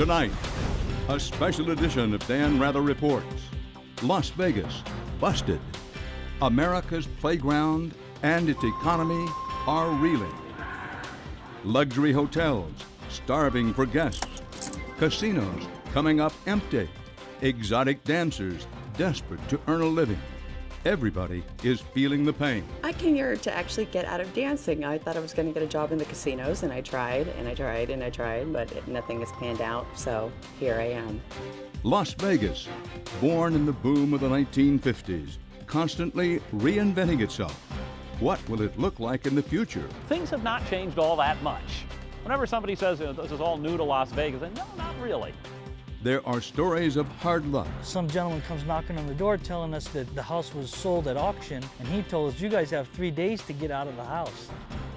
Tonight, a special edition of Dan Rather Reports. Las Vegas, busted. America's playground and its economy are reeling. Luxury hotels starving for guests. Casinos coming up empty. Exotic dancers desperate to earn a living. Everybody is feeling the pain. I came here to actually get out of dancing. I thought I was going to get a job in the casinos, and I tried, and I tried, and I tried, but nothing has panned out, so here I am. Las Vegas, born in the boom of the 1950s, constantly reinventing itself. What will it look like in the future? Things have not changed all that much. Whenever somebody says this is all new to Las Vegas, no, not really. There are stories of hard luck. Some gentleman comes knocking on the door telling us that the house was sold at auction, and he told us, you guys have 3 days to get out of the house.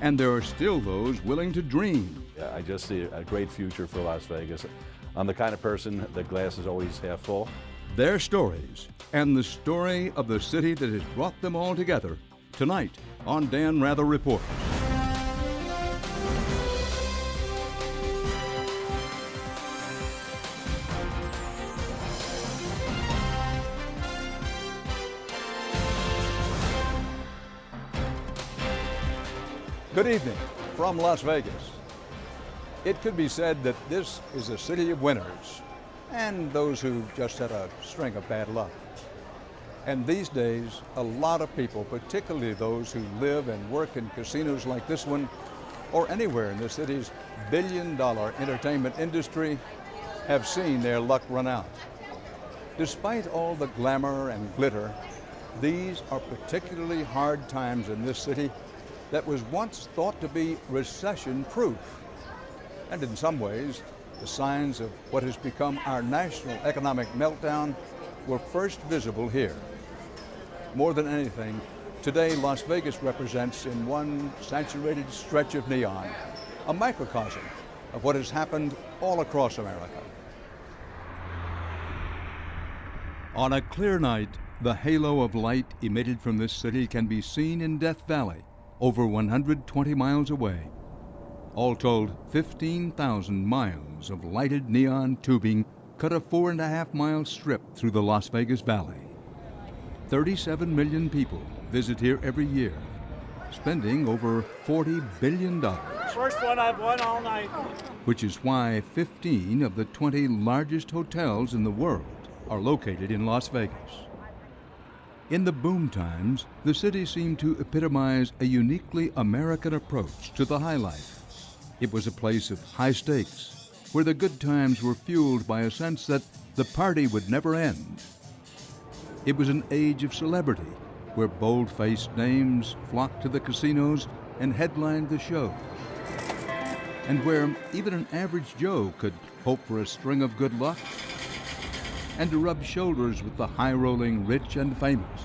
And there are still those willing to dream. I just see a great future for Las Vegas. I'm the kind of person that glass is always half full. Their stories, and the story of the city that has brought them all together, tonight on Dan Rather Reports. Good evening from Las Vegas. It could be said that this is a city of winners and those who just had a string of bad luck. And these days, a lot of people, particularly those who live and work in casinos like this one, or anywhere in the city's billion-dollar entertainment industry, have seen their luck run out. Despite all the glamour and glitter, these are particularly hard times in this city that was once thought to be recession-proof. And in some ways, the signs of what has become our national economic meltdown were first visible here. More than anything, today Las Vegas represents in one saturated stretch of neon a microcosm of what has happened all across America. On a clear night, the halo of light emitted from this city can be seen in Death Valley, over 120 miles away. All told, 15,000 miles of lighted neon tubing cut a 4.5-mile strip through the Las Vegas Valley. 37 million people visit here every year, spending over $40 billion. First one I've won all night. Which is why 15 of the 20 largest hotels in the world are located in Las Vegas. In the boom times, the city seemed to epitomize a uniquely American approach to the high life. It was a place of high stakes, where the good times were fueled by a sense that the party would never end. It was an age of celebrity, where bold-faced names flocked to the casinos and headlined the show, and where even an average Joe could hope for a string of good luck and to rub shoulders with the high-rolling rich and famous.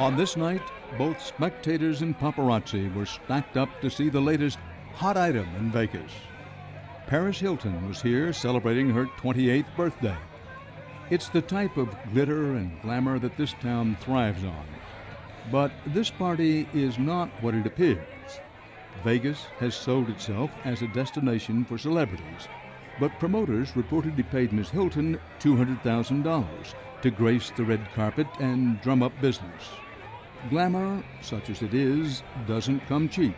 On this night, both spectators and paparazzi were stacked up to see the latest hot item in Vegas. Paris Hilton was here celebrating her 28th birthday. It's the type of glitter and glamour that this town thrives on. But this party is not what it appears. Vegas has sold itself as a destination for celebrities, but promoters reportedly paid Ms. Hilton $200,000 to grace the red carpet and drum up business. Glamour, such as it is, doesn't come cheap.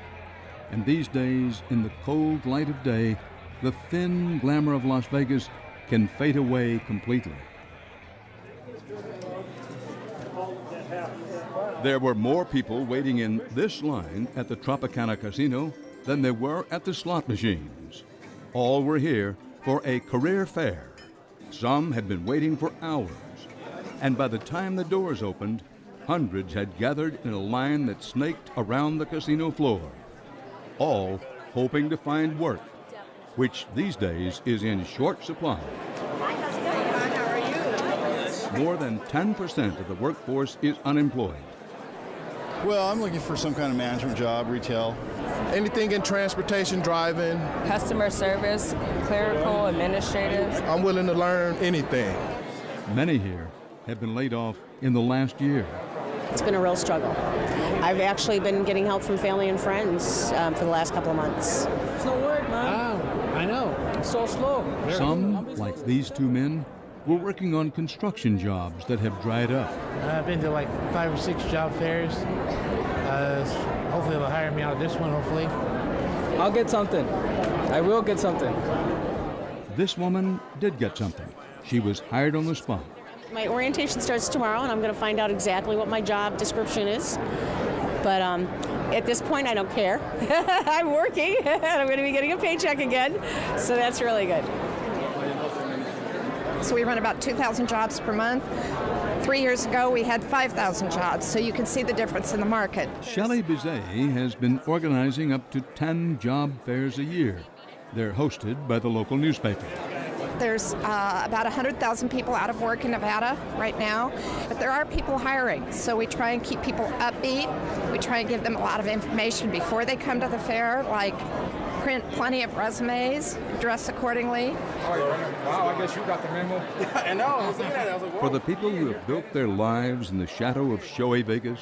And these days, in the cold light of day, the thin glamour of Las Vegas can fade away completely. There were more people waiting in this line at the Tropicana Casino than there were at the slot machines. All were here for a career fair. Some had been waiting for hours, and by the time the doors opened, hundreds had gathered in a line that snaked around the casino floor, all hoping to find work, which these days is in short supply. More than 10% of the workforce is unemployed. Well, I'm looking for some kind of management job, retail. Anything in transportation, driving. Customer service, clerical, administrative. I'm willing to learn anything. Many here have been laid off in the last year. It's been a real struggle. I've actually been getting help from family and friends for the last couple of months. There's no work, man. Oh, I know. It's so slow. Some, like these two men, were working on construction jobs that have dried up. I've been to like 5 or 6 job fairs. Hopefully they'll hire me out of this one, hopefully. I'll get something. I will get something. This woman did get something. She was hired on the spot. My orientation starts tomorrow, and I'm going to find out exactly what my job description is. But at this point, I don't care. I'm working, and I'm going to be getting a paycheck again, so that's really good. So we run about 2,000 jobs per month. 3 years ago, we had 5,000 jobs, so you can see the difference in the market. Shelley Bizet has been organizing up to 10 job fairs a year. They're hosted by the local newspaper. There's about 100,000 people out of work in Nevada right now, but there are people hiring, so we try and keep people upbeat. We try and give them a lot of information before they come to the fair, like print plenty of resumes, dress accordingly. Wow, I guess you got the memo. Yeah, I know. I was looking at it. I was like, whoa. For the people who have built their lives in the shadow of showy Vegas,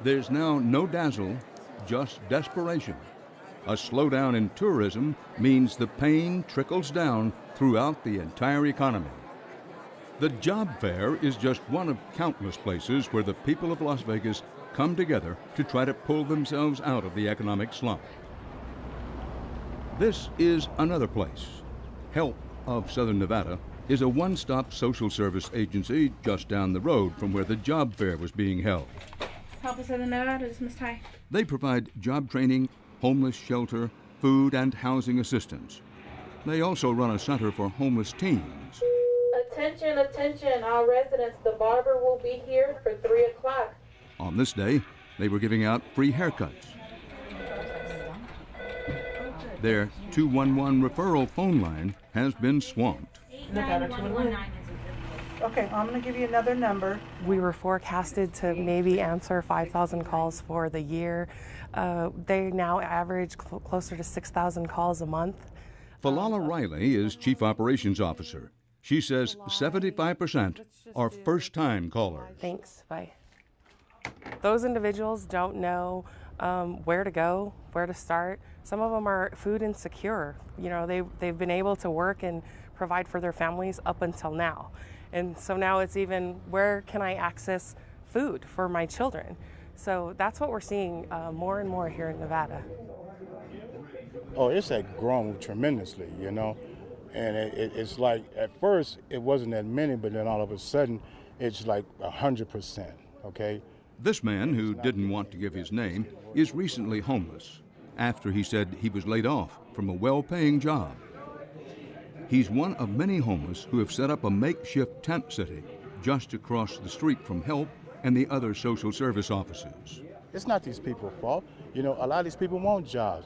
there's now no dazzle, just desperation. A slowdown in tourism means the pain trickles down throughout the entire economy. The job fair is just one of countless places where the people of Las Vegas come together to try to pull themselves out of the economic slump. This is another place. HELP of Southern Nevada is a one-stop social service agency just down the road from where the job fair was being held. HELP of Southern Nevada, this is Ms. Ty. They provide job training, homeless shelter, food and housing assistance. They also run a center for homeless teens. Attention, attention, all residents, the barber will be here for 3 o'clock. On this day, they were giving out free haircuts. Their 211 referral phone line has been swamped. Okay, I'm going to give you another number. We were forecasted to maybe answer 5,000 calls for the year. They now average closer to 6,000 calls a month. Falala Riley is Chief Operations Officer. She says 75% are first-time callers. Thanks, bye. Those individuals don't know where to go, where to start. Some of them are food insecure. You know, they've been able to work and provide for their families up until now. And so now it's even, where can I access food for my children? So that's what we're seeing more and more here in Nevada. Oh, it's grown tremendously, you know. And it's like, at first, it wasn't that many, but then all of a sudden, it's like 100%, okay? This man, who didn't want to give his name, is recently homeless after he said he was laid off from a well-paying job. He's one of many homeless who have set up a makeshift tent city just across the street from HELP and the other social service offices. It's not these people's fault. You know, a lot of these people want jobs.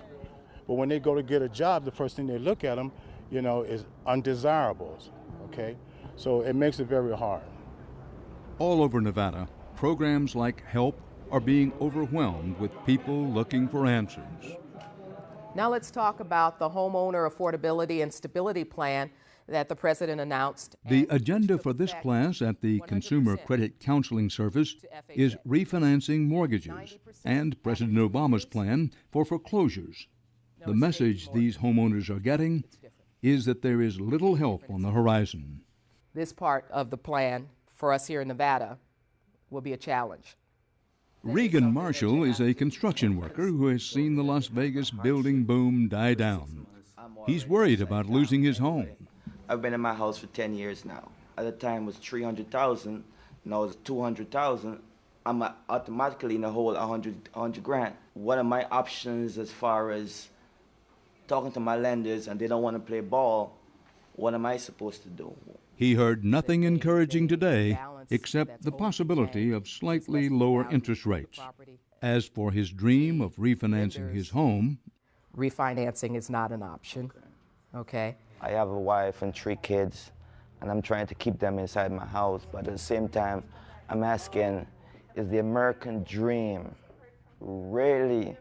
But when they go to get a job, the first thing they look at them, you know, is undesirables, okay? So it makes it very hard. All over Nevada, programs like HELP are being overwhelmed with people looking for answers. Now let's talk about the homeowner affordability and stability plan that the president announced. The agenda for this class at the Consumer Credit Counseling Service is refinancing mortgages and President Obama's plan for foreclosures. The message these homeowners are getting is that there is little help on the horizon. This part of the plan for us here in Nevada will be a challenge. Regan Marshall is a construction worker who has seen the Las Vegas building boom die down. He's worried about losing his home. I've been in my house for 10 years now. At the time it was $300,000, now it's $200,000. I'm automatically in the hole 100 grand. What are my options as far as talking to my lenders and they don't want to play ball? What am I supposed to do? He heard nothing encouraging today except the possibility of slightly lower interest rates. As for his dream of refinancing his home, refinancing is not an option, okay? I have a wife and 3 kids, and I'm trying to keep them inside my house, but at the same time, I'm asking, is the American dream really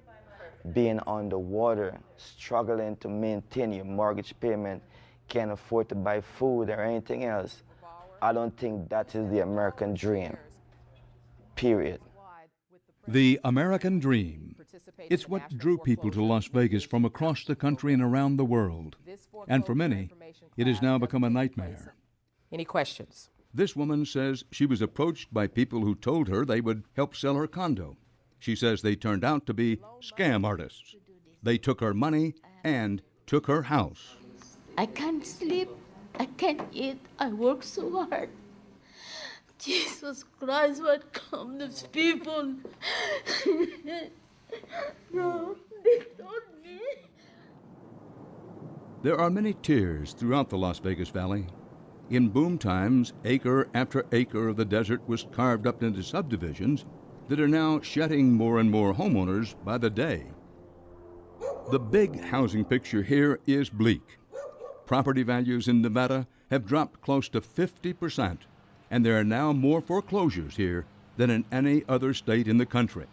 being underwater, struggling to maintain your mortgage payment, can't afford to buy food or anything else? I don't think that is the American dream, period. The American dream, It's what drew people to Las Vegas from across the country and around the world. And for many, it has now become a nightmare. Any questions? This woman says she was approached by people who told her they would help sell her condo. She says they turned out to be scam artists. They took her money and took her house. I can't sleep. I can't eat. I work so hard. Jesus Christ, what come these people? No, they told me. There are many tears throughout the Las Vegas Valley. In boom times, acre after acre of the desert was carved up into subdivisions that are now shedding more and more homeowners by the day. The big housing picture here is bleak. Property values in Nevada have dropped close to 50%, and there are now more foreclosures here than in any other state in the country.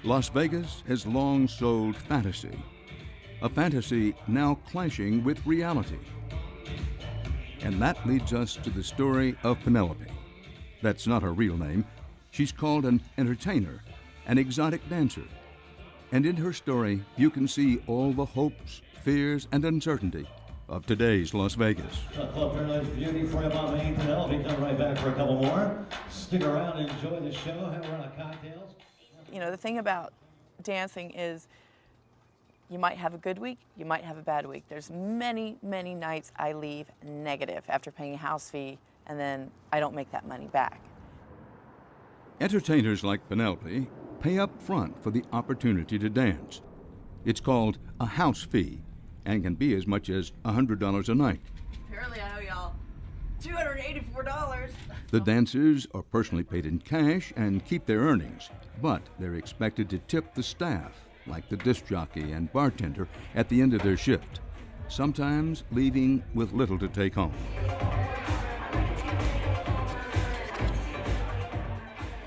Las Vegas has long sold fantasy, a fantasy now clashing with reality. And that leads us to the story of Penelope. That's not her real name. She's called an entertainer, an exotic dancer. And in her story, you can see all the hopes, fears, and uncertainty of today's Las Vegas. Club Paradise Beauty for you, Mama and Penelope. Come right back for a couple more. Stick around, enjoy the show, have a round of cocktails. You know, the thing about dancing is you might have a good week, you might have a bad week. There's many, many nights I leave negative after paying a house fee, and then I don't make that money back. Entertainers like Penelope pay up front for the opportunity to dance. It's called a house fee and can be as much as $100 a night. Apparently I owe y'all $284. The dancers are personally paid in cash and keep their earnings, but they're expected to tip the staff, like the disc jockey and bartender, at the end of their shift, sometimes leaving with little to take home.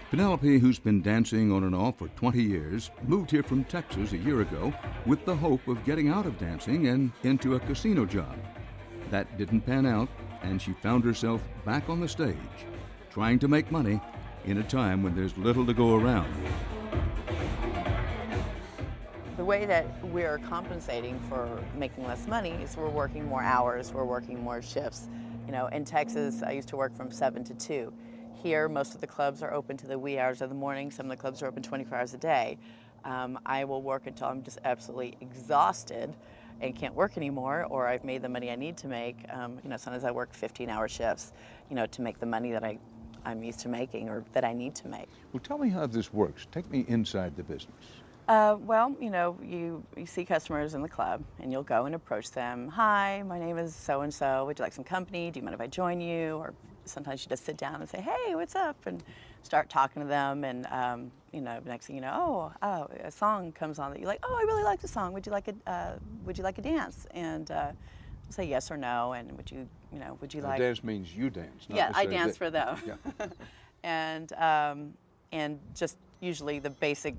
Penelope, who's been dancing on and off for 20 years, moved here from Texas a year ago with the hope of getting out of dancing and into a casino job. That didn't pan out, and she found herself back on the stage, trying to make money in a time when there's little to go around. The way that we're compensating for making less money is we're working more hours, we're working more shifts. You know, in Texas, I used to work from 7 to 2. Here, most of the clubs are open to the wee hours of the morning. Some of the clubs are open 24 hours a day. I will work until I'm just absolutely exhausted and can't work anymore, or I've made the money I need to make. You know, sometimes I work 15-hour shifts, you know, to make the money that I'm used to making or that I need to make. Well, tell me how this works. Take me inside the business. Well, you know, you see customers in the club and you'll go and approach them. Hi, my name is so-and-so. Would you like some company? Do you mind if I join you? Or sometimes you just sit down and say, hey, what's up? And start talking to them. And, you know, next thing you know, oh, a song comes on that you like, oh, I really like the song. Would you like a dance? And say yes or no. And would you like... Dance means you dance. Not yeah, I dance for them. Yeah. And just usually the basic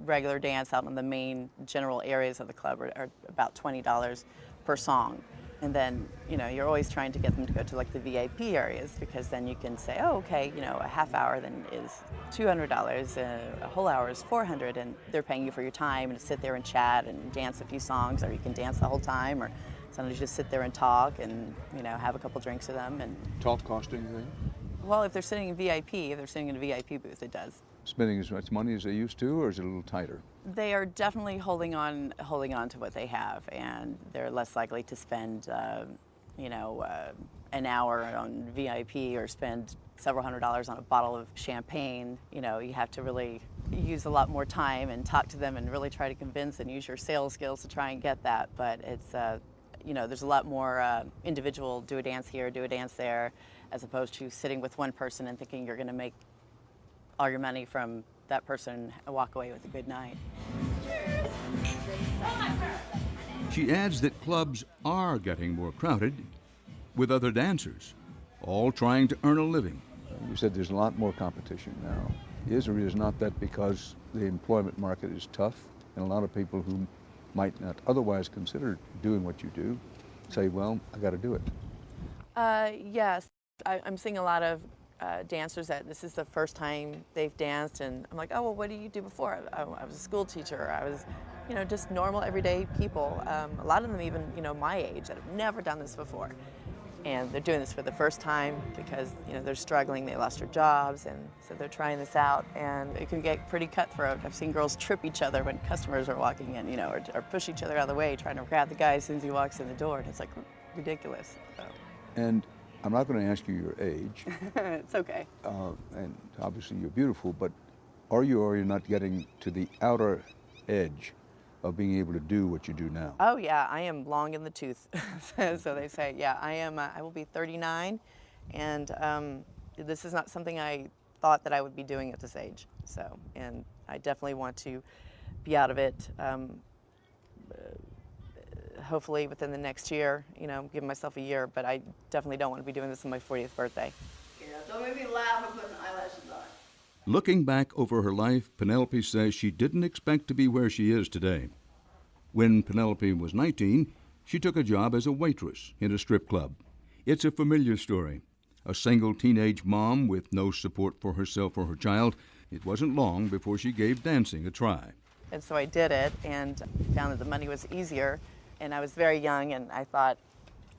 regular dance out in the main general areas of the club are about $20 per song. And then, you know, you're always trying to get them to go to like the VIP areas, because then you can say, oh, okay, you know, a half hour then is $200, a whole hour is $400, and they're paying you for your time and to sit there and chat and dance a few songs, or you can dance the whole time, or sometimes you just sit there and talk and, you know, have a couple drinks with them. And Talk cost anything? Well, if they're sitting in VIP, if they're sitting in a VIP booth, it does. Spending as much money as they used to, or is it a little tighter? They are definitely holding on to what they have, and they're less likely to spend, you know, an hour on VIP or spend several $100s on a bottle of champagne. You know, you have to really use a lot more time and talk to them and really try to convince and use your sales skills to try and get that. But it's, you know, there's a lot more individual do a dance here, do a dance there, as opposed to sitting with one person and thinking you're going to make all your money from that person and walk away with a good night. She adds that clubs are getting more crowded with other dancers, all trying to earn a living. You said there's a lot more competition now. Is or is not that because the employment market is tough and a lot of people who might not otherwise consider doing what you do say, well, I got to do it? Yes, I'm seeing a lot of dancers that this is the first time they've danced, and I'm like, oh, well, what did you do before? I was a school teacher. I was, just normal, everyday people. A lot of them even, my age that have never done this before. And they're doing this for the first time because, they're struggling. They lost their jobs, and so they're trying this out. And it can get pretty cutthroat. I've seen girls trip each other when customers are walking in, or push each other out of the way, trying to grab the guy as soon as he walks in the door. And it's like ridiculous. So. And I'm not going to ask you your age. It's okay. And obviously you're beautiful, but are you not getting to the outer edge of being able to do what you do now? Oh yeah, I am long in the tooth. So they say, yeah, I am. I will be 39, and this is not something I thought that I would be doing at this age. So, and I definitely want to be out of it. Hopefully within the next year, give myself a year, but I definitely don't want to be doing this on my 40th birthday. Yeah, don't make me laugh or putting eyelashes on. Looking back over her life, Penelope says she didn't expect to be where she is today. When Penelope was 19, she took a job as a waitress in a strip club. It's a familiar story. A single teenage mom with no support for herself or her child, it wasn't long before she gave dancing a try. And so I did it and found that the money was easier. And I was very young, and I thought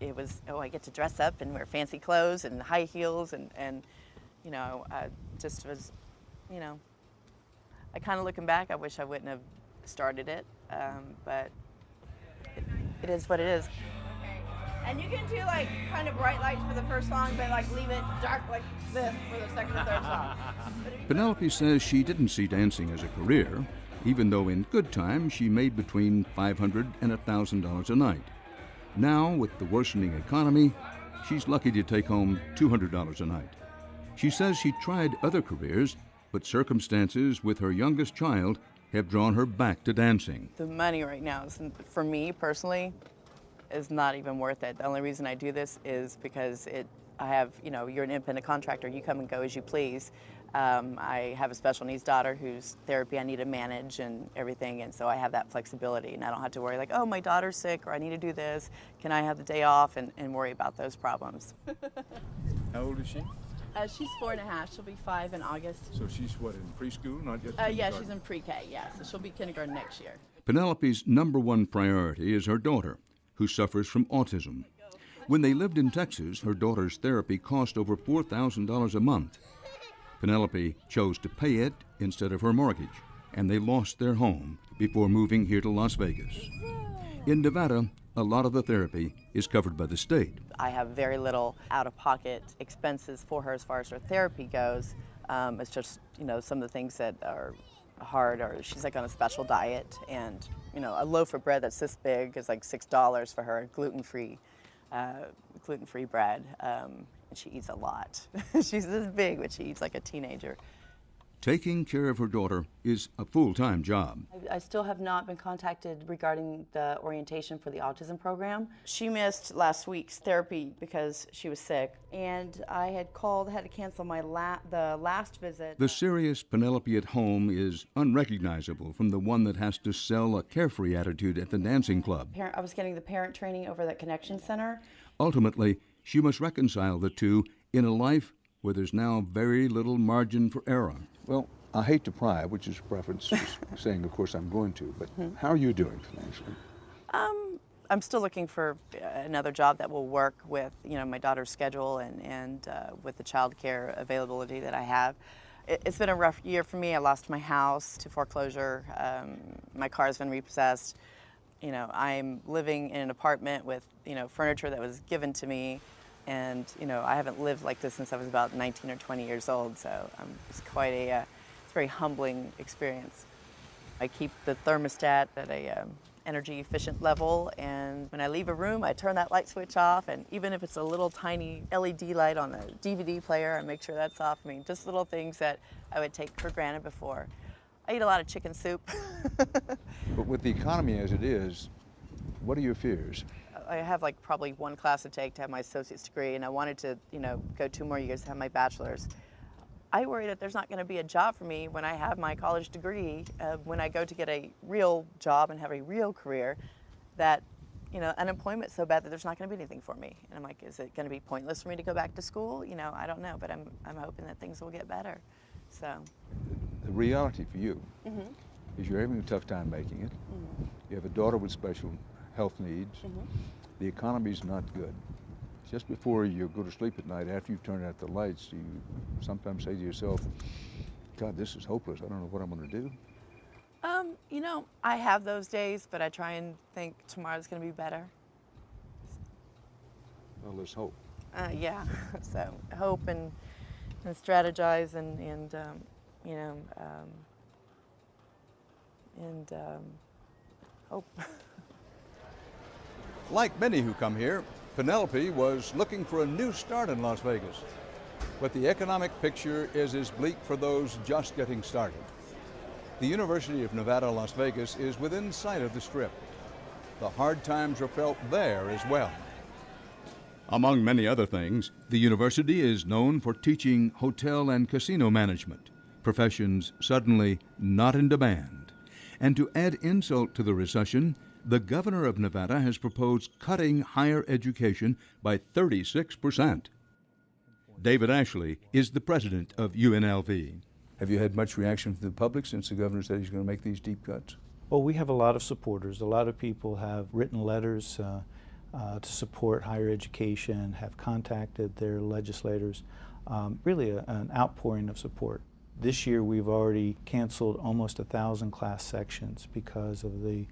it was, I get to dress up and wear fancy clothes and high heels, and I just was, I kind of looking back, I wish I wouldn't have started it, but it is what it is. And you can do kind of bright lights for the first song, but leave it dark like this for the second and third song. Penelope says she didn't see dancing as a career, even though in good times she made between $500 and $1,000 a night. Now, with the worsening economy, she's lucky to take home $200 a night. She says she tried other careers, but circumstances with her youngest child have drawn her back to dancing. The money right now, for me personally, is not even worth it. The only reason I do this is because I have, you're an independent contractor, you come and go as you please. I have a special needs daughter whose therapy I need to manage and everything, and so I have that flexibility, and I don't have to worry like, oh, my daughter's sick, or I need to do this, can I have the day off, and worry about those problems. How old is she? She's 4.5, she'll be 5 in August. So she's what, in preschool, not yet? Yeah, she's in pre-K, yeah, so she'll be kindergarten next year. Penelope's #1 priority is her daughter, who suffers from autism. When they lived in Texas, her daughter's therapy cost over $4,000 a month. Penelope chose to pay it instead of her mortgage, and they lost their home before moving here to Las Vegas. In Nevada, a lot of the therapy is covered by the state. I have very little out-of-pocket expenses for her as far as her therapy goes. It's just, some of the things that are hard, or she's on a special diet, and, a loaf of bread that's this big is like $6 for her, gluten-free bread. And she eats a lot. She's this big, but she eats like a teenager. Taking care of her daughter is a full-time job. I still have not been contacted regarding the orientation for the autism program. She missed last week's therapy because she was sick, and I had to cancel my the last visit. The serious Penelope at home is unrecognizable from the one that has to sell a carefree attitude at the dancing club. I was getting the parent training over at Connection Center. Ultimately, she must reconcile the two in a life where there's now very little margin for error. Well, I hate to pry, which is preference saying, of course, I'm going to, but how are you doing financially? I'm still looking for another job that will work with, my daughter's schedule and with the child care availability that I have. It's been a rough year for me. I lost my house to foreclosure. My car's been repossessed. I'm living in an apartment with, furniture that was given to me. And, I haven't lived like this since I was about 19 or 20 years old. So it's quite it's a very humbling experience. I keep the thermostat at a energy efficient level. And when I leave a room, I turn that light switch off. And even if it's a little tiny LED light on the DVD player, I make sure that's off. Just little things that I would take for granted before. I eat a lot of chicken soup. But with the economy as it is, what are your fears? I have probably one class to take to have my associate's degree, and I wanted to, go 2 more years to have my bachelor's. I worry that there's not going to be a job for me when I have my college degree, when I go to get a real job and have a real career, that unemployment's so bad that there's not going to be anything for me. And I'm like, is it going to be pointless for me to go back to school? I don't know, but I'm hoping that things will get better. So. The reality for you is you're having a tough time making it. You have a daughter with special health needs. The economy's not good. Just before you go to sleep at night, after you've turned out the lights, you sometimes say to yourself, God, this is hopeless. I don't know what I'm going to do. I have those days, but I try and think tomorrow's going to be better. Well, let's hope. Yeah, so hope and strategize and hope. Like many who come here, Penelope was looking for a new start in Las Vegas. But the economic picture is as bleak for those just getting started. The University of Nevada, Las Vegas is within sight of the Strip. The hard times are felt there as well. Among many other things, the university is known for teaching hotel and casino management, professions suddenly not in demand. And to add insult to the recession, the governor of Nevada has proposed cutting higher education by 36%. David Ashley is the president of UNLV. Have you had much reaction from the public since the governor said he's going to make these deep cuts? Well, we have a lot of supporters. A lot of people have written letters to support higher education, have contacted their legislators. Really an outpouring of support. This year we've already canceled almost 1,000 class sections because of the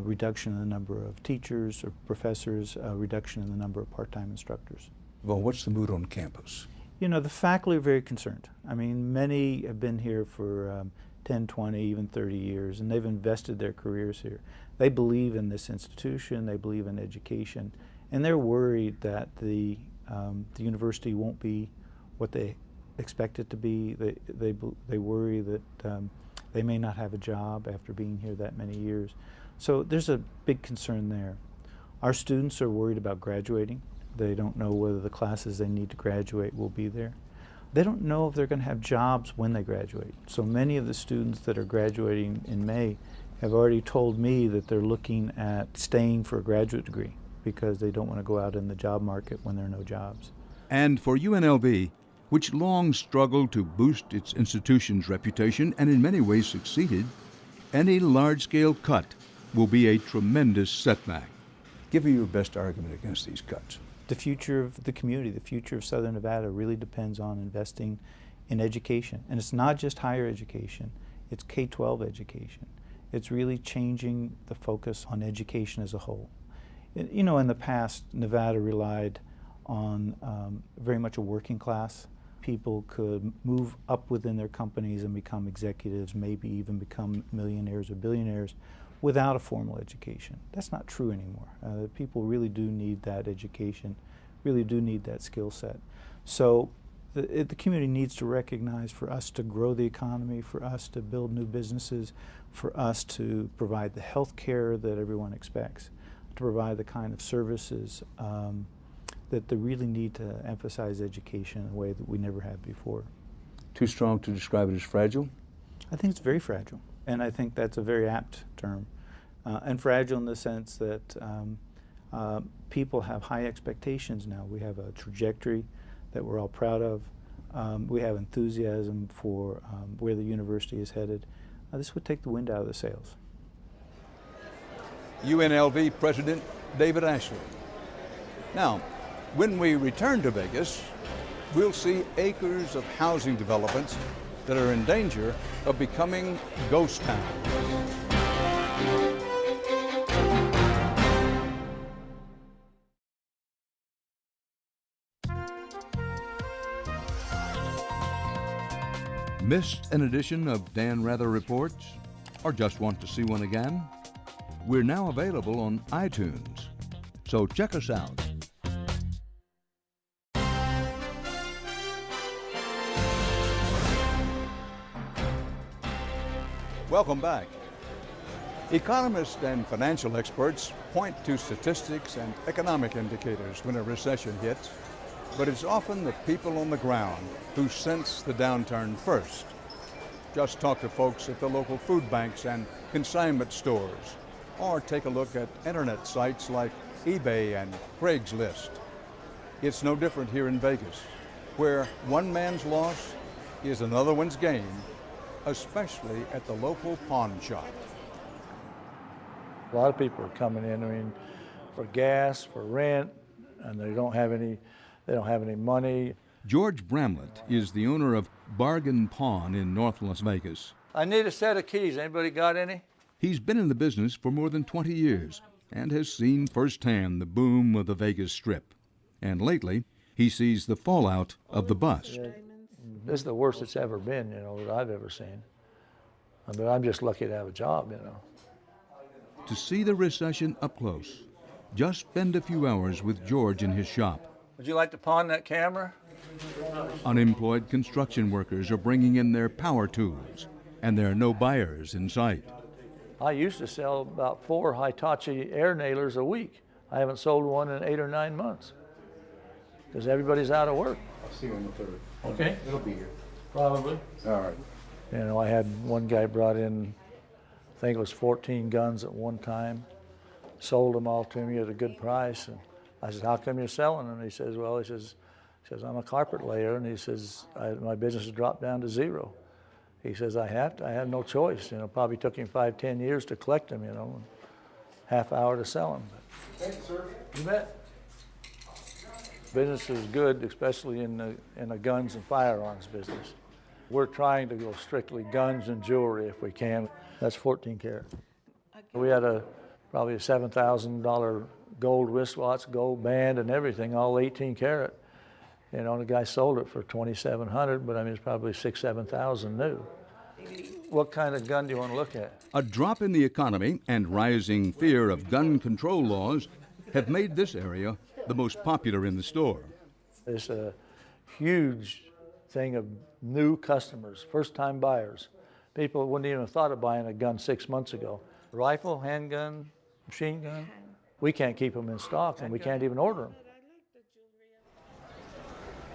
reduction in the number of teachers or professors, reduction in the number of part-time instructors. Well, what's the mood on campus? The faculty are very concerned. I mean, many have been here for 10, 20, even 30 years, and they've invested their careers here. They believe in this institution, they believe in education, and they're worried that the university won't be what they expect it to be. They worry that they may not have a job after being here that many years. So there's a big concern there. Our students are worried about graduating. They don't know whether the classes they need to graduate will be there. They don't know if they're going to have jobs when they graduate. So many of the students that are graduating in May have already told me that they're looking at staying for a graduate degree because they don't want to go out in the job market when there are no jobs. And for UNLV, which long struggled to boost its institution's reputation and in many ways succeeded, any large-scale cut will be a tremendous setback. Give me your best argument against these cuts. The future of the community, the future of Southern Nevada really depends on investing in education. And it's not just higher education, it's K-12 education. It's really changing the focus on education as a whole. In the past, Nevada relied on very much a working class. People could move up within their companies and become executives, maybe even become millionaires or billionaires without a formal education. That's not true anymore. People really do need that education, really do need that skill set. So the community needs to recognize for us to grow the economy, for us to build new businesses, for us to provide the health care that everyone expects, to provide the kind of services that they really need to emphasize education in a way that we never have before. Too strong to describe it as fragile? I think it's very fragile, and I think that's a very apt term. And fragile in the sense that people have high expectations now. We have a trajectory that we're all proud of. We have enthusiasm for where the university is headed. This would take the wind out of the sails. UNLV President David Ashley. Now, when we return to Vegas, we'll see acres of housing developments that are in danger of becoming ghost towns. Missed an edition of Dan Rather Reports? Or just want to see one again? We're now available on iTunes, so check us out. Welcome back. Economists and financial experts point to statistics and economic indicators when a recession hits, but it's often the people on the ground who sense the downturn first. Just talk to folks at the local food banks and consignment stores, Or take a look at internet sites like eBay and Craigslist. It's no different here in Vegas, where one man's loss is another one's gain, especially at the local pawn shop. A lot of people are coming in, I mean, for gas, for rent, and they don't have any money. George Bramlett is the owner of Bargain Pawn in North Las Vegas. I need a set of keys. Anybody got any? He's been in the business for more than 20 years and has seen firsthand the boom of the Vegas Strip. And lately, he sees the fallout of the bust. Yeah, this is the worst it's ever been, that I've ever seen. But I'm just lucky to have a job, To see the recession up close, just spend a few hours with George in his shop. Would you like to pawn that camera? Unemployed construction workers are bringing in their power tools, and there are no buyers in sight. I used to sell about 4 Hitachi air nailers a week. I haven't sold one in 8 or 9 months because everybody's out of work. I'll see you on the 3rd. Okay. It'll be here. Probably. All right. I had one guy brought in, I think it was 14 guns at one time, sold them all to me at a good price. And I said, how come you're selling them? He says, well, he says, I'm a carpet layer, and he says, my business has dropped down to 0. He says, I had no choice. Probably took him 5-10 years to collect them, and half hour to sell them. Thanks, sir. You bet. Business is good, especially in the guns and firearms business. We're trying to go strictly guns and jewelry if we can. That's 14 karat. We had probably a $7,000 gold wristwatch, gold band, and everything, all 18 karat. The guy sold it for $2,700, but I mean, it's probably $6,000, $7,000 new. What kind of gun do you want to look at? A drop in the economy and rising fear of gun control laws have made this area the most popular in the store. It's a huge thing of new customers, first-time buyers. People wouldn't even have thought of buying a gun 6 months ago. Rifle, handgun, machine gun, we can't keep them in stock, and we can't even order them.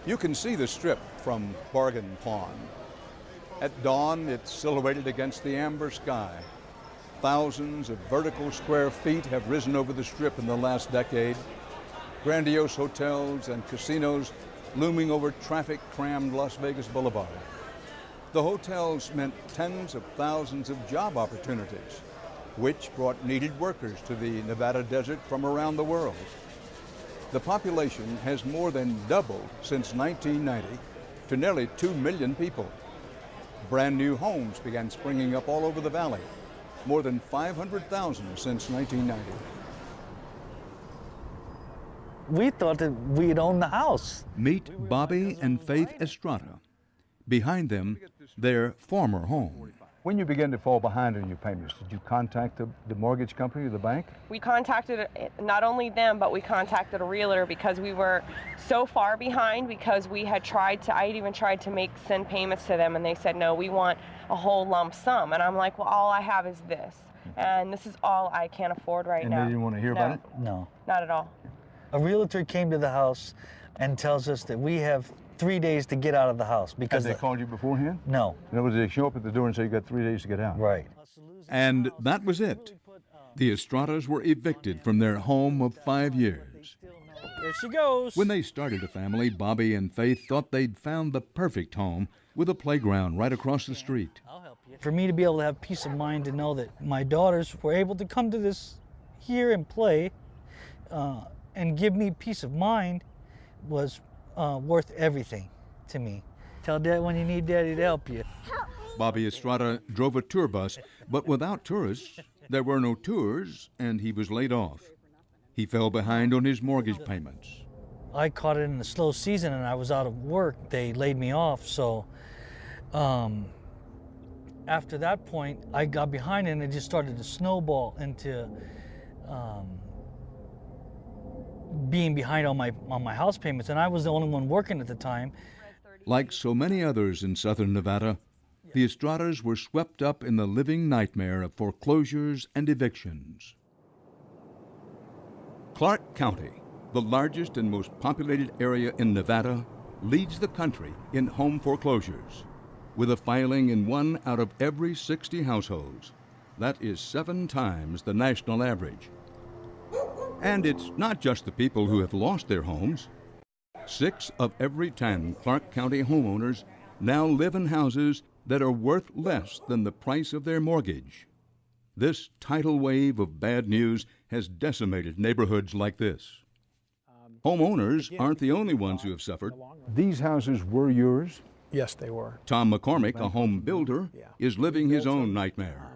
You can see the Strip from Bargain Pawn. At dawn, it's silhouetted against the amber sky. Thousands of vertical square feet have risen over the Strip in the last decade. Grandiose hotels and casinos looming over traffic-crammed Las Vegas Boulevard. The hotels meant tens of thousands of job opportunities, which brought needed workers to the Nevada desert from around the world. The population has more than doubled since 1990 to nearly 2 million people. Brand new homes began springing up all over the valley, more than 500,000 since 1990. We thought that we'd own the house. Meet Bobby and Faith Estrada. Behind them, their former home. When you began to fall behind on your payments, did you contact the mortgage company or the bank? We contacted not only them, but we contacted a realtor because we were so far behind because I had even tried to send payments to them, and they said, no, we want a whole lump sum. And I'm like, well, all I have is this. And this is all I can afford right now. And they didn't want to hear about it? No. Not at all. A realtor came to the house and tells us that we have 3 days to get out of the house because Had they called you beforehand? No. In other words, they show up at the door and say you got 3 days to get out. Right. And that was it. The Estradas were evicted from their home of 5 years. There she goes. When they started a family, Bobby and Faith thought they'd found the perfect home with a playground right across the street. For me to be able to have peace of mind to know that my daughters were able to come to this here and play and give me peace of mind was worth everything to me. Tell Dad when you need Daddy to help you. Bobby Estrada drove a tour bus, but without tourists, there were no tours, and he was laid off. He fell behind on his mortgage payments. I caught it in the slow season and I was out of work. They laid me off, so after that point, I got behind and it just started to snowball into being behind on my house payments, and I was the only one working at the time. Like so many others in southern Nevada, the Estradas were swept up in the living nightmare of foreclosures and evictions. Clark County, the largest and most populated area in Nevada, leads the country in home foreclosures, with a filing in 1 out of every 60 households. That is 7 times the national average. And it's not just the people who have lost their homes. 6 of every 10 Clark County homeowners now live in houses that are worth less than the price of their mortgage. This tidal wave of bad news has decimated neighborhoods like this. Homeowners aren't the only ones who have suffered. These houses were yours? Yes, they were. Tom McCormick, a home builder, is living his own nightmare.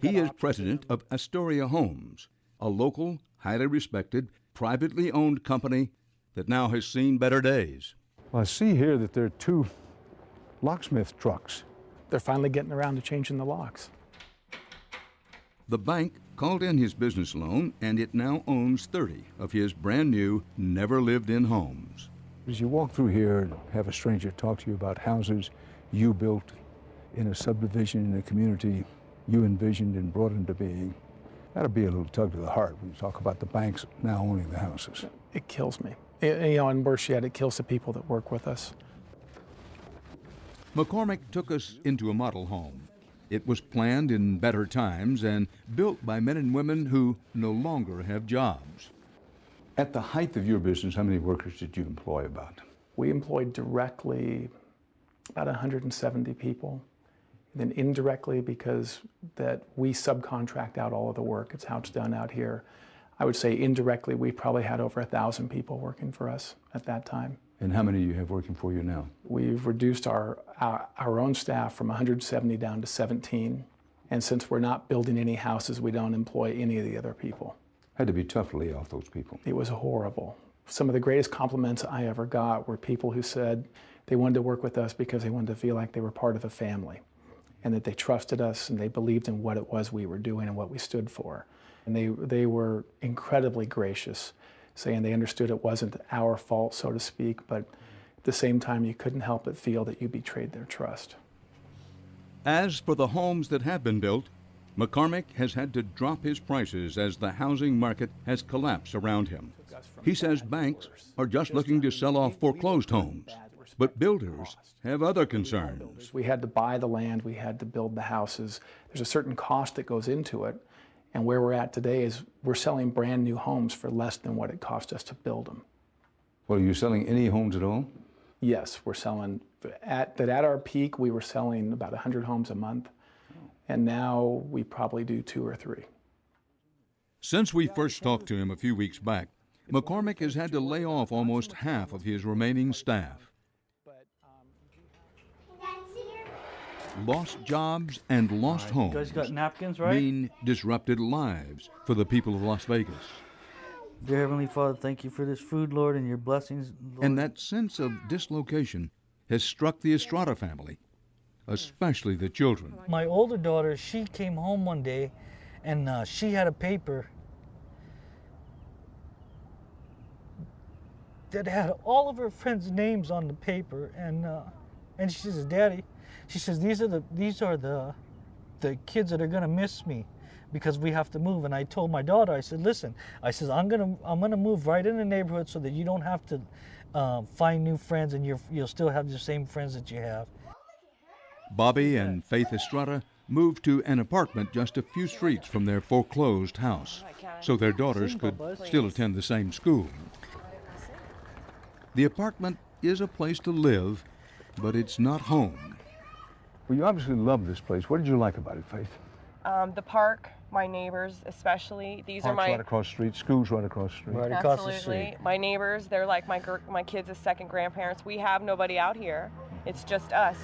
He is president of Astoria Homes, a local, highly respected, privately owned company that now has seen better days. Well, I see here that there are 2 locksmith trucks. They're finally getting around to changing the locks. The bank called in his business loan, and it now owns 30 of his brand new, never lived in homes. As you walk through here and have a stranger talk to you about houses you built in a subdivision in a community you envisioned and brought into being, that'll be a little tug to the heart when you talk about the banks now owning the houses. It kills me. And worse yet, it kills the people that work with us. McCormick took us into a model home. It was planned in better times and built by men and women who no longer have jobs. At the height of your business, how many workers did you employ about? We employed directly about 170 people. And then indirectly, because that we subcontract out all of the work, it's how it's done out here. I would say indirectly, we probably had over 1,000 people working for us at that time. And how many do you have working for you now? We've reduced our own staff from 170 down to 17. And since we're not building any houses, we don't employ any of the other people. Had to be tough to lay off those people. It was horrible. Some of the greatest compliments I ever got were people who said they wanted to work with us because they wanted to feel like they were part of a family, and that they trusted us and they believed in what it was we were doing and what we stood for. And they were incredibly gracious, saying they understood it wasn't our fault, so to speak, but at the same time you couldn't help but feel that you betrayed their trust. As for the homes that have been built, McCormick has had to drop his prices as the housing market has collapsed around him. He says banks are just looking to sell off foreclosed homes, but builders have other concerns. We had to buy the land, we had to build the houses. There's a certain cost that goes into it, and where we're at today is we're selling brand new homes for less than what it cost us to build them. Well, are you selling any homes at all? Yes, we're selling, at our peak we were selling about 100 homes a month, and now we probably do 2 or 3. Since we first talked to him a few weeks back, McCormick has had to lay off almost half of his remaining staff. Lost jobs and lost homes You guys got napkins, right? mean disrupted lives for the people of Las Vegas. Dear Heavenly Father, thank you for this food, Lord, and your blessings, Lord. And that sense of dislocation has struck the Estrada family, especially the children. My older daughter, she came home one day, and she had a paper that had all of her friends' names on the paper, and she says, "Daddy," she says, "these are the kids that are gonna miss me, because we have to move." And I told my daughter, I said, "Listen," I says, I'm gonna move right in the neighborhood so that you don't have to find new friends, and you'll still have the same friends that you have." Bobby and Faith Estrada moved to an apartment just a few streets from their foreclosed house, so their daughters could still attend the same school. The apartment is a place to live, but it's not home. Well, you obviously love this place. What did you like about it, Faith? The park, my neighbors especially. These Park's are my right across the street, school's right across the street. Right across absolutely. the street. My neighbors, they're like my kids' second grandparents. We have nobody out here. It's just us.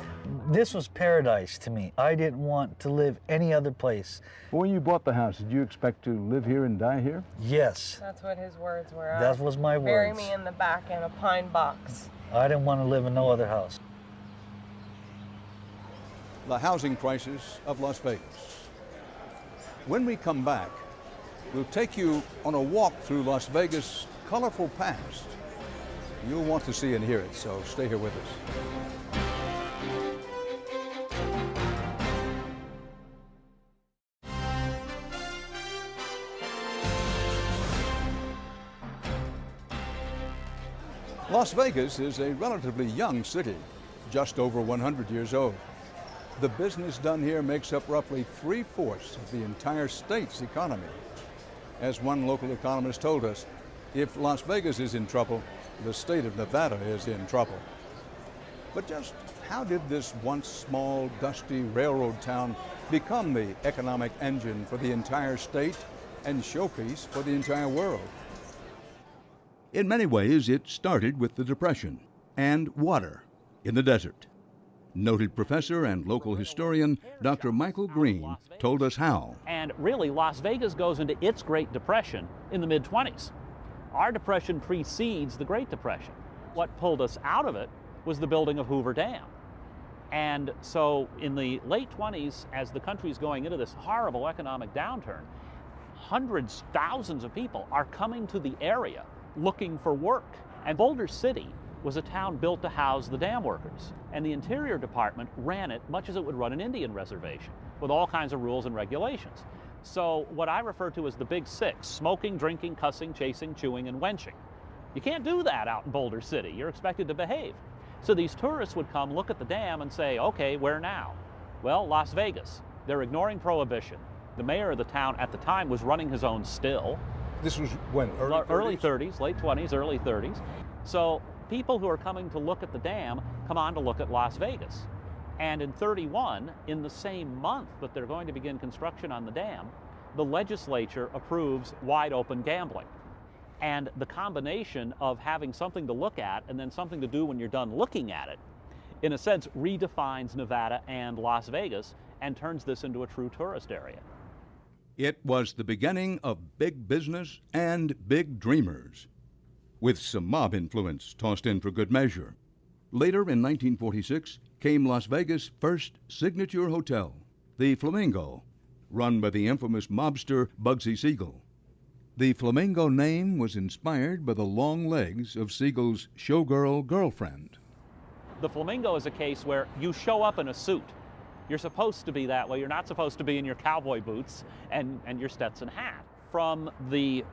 This was paradise to me. I didn't want to live any other place. Well, when you bought the house, did you expect to live here and die here? Yes. That's what his words were. That was my Bury words. me in the back in a pine box. I didn't want to live in no other house. The housing crisis of Las Vegas. When we come back, we'll take you on a walk through Las Vegas' colorful past. You'll want to see and hear it, so stay here with us. Las Vegas is a relatively young city, just over 100 years old. the business done here makes up roughly 3/4 of the entire state's economy. As one local economist told us, if Las Vegas is in trouble, the state of Nevada is in trouble. But just how did this once small, dusty railroad town become the economic engine for the entire state and showpiece for the entire world? In many ways, it started with the Depression and water in the desert. Noted professor and local historian Dr. Michael Green told us how. And really, Las Vegas goes into its Great Depression in the mid-20s. Our depression precedes the Great Depression. What pulled us out of it was the building of Hoover Dam. And so in the late 20s, as the country's going into this horrible economic downturn, hundreds, thousands of people are coming to the area looking for work. And Boulder City was a town built to house the dam workers. And the Interior Department ran it much as it would run an Indian reservation, with all kinds of rules and regulations. So what I refer to as the Big Six: smoking, drinking, cussing, chasing, chewing, and wenching. You can't do that out in Boulder City. You're expected to behave. So these tourists would come, look at the dam, and say, okay, where now? Well, Las Vegas. They're ignoring prohibition. The mayor of the town at the time was running his own still. This was when? Early 30s, late 20s, early 30s. So people who are coming to look at the dam come on to look at Las Vegas. And in 31, in the same month that they're going to begin construction on the dam, the legislature approves wide open gambling. And the combination of having something to look at and then something to do when you're done looking at it, in a sense, redefines Nevada and Las Vegas and turns this into a true tourist area. It was the beginning of big business and big dreamers, with some mob influence tossed in for good measure. Later in 1946 came Las Vegas' first signature hotel, the Flamingo, run by the infamous mobster Bugsy Siegel. The Flamingo name was inspired by the long legs of Siegel's showgirl girlfriend. The Flamingo is a case where you show up in a suit. You're supposed to be that way. You're not supposed to be in your cowboy boots and your Stetson hat. From the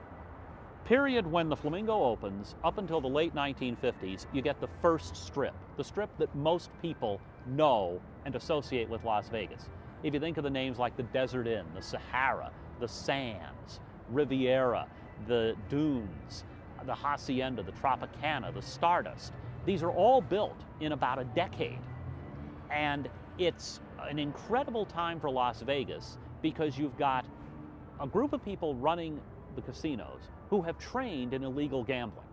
period when the Flamingo opens up until the late 1950s, you get the first strip, the strip that most people know and associate with Las Vegas. If you think of the names like the Desert Inn, the Sahara, the Sands, Riviera, the Dunes, the Hacienda, the Tropicana, the Stardust, these are all built in about a decade. And it's an incredible time for Las Vegas because you've got a group of people running the casinos who have trained in illegal gambling.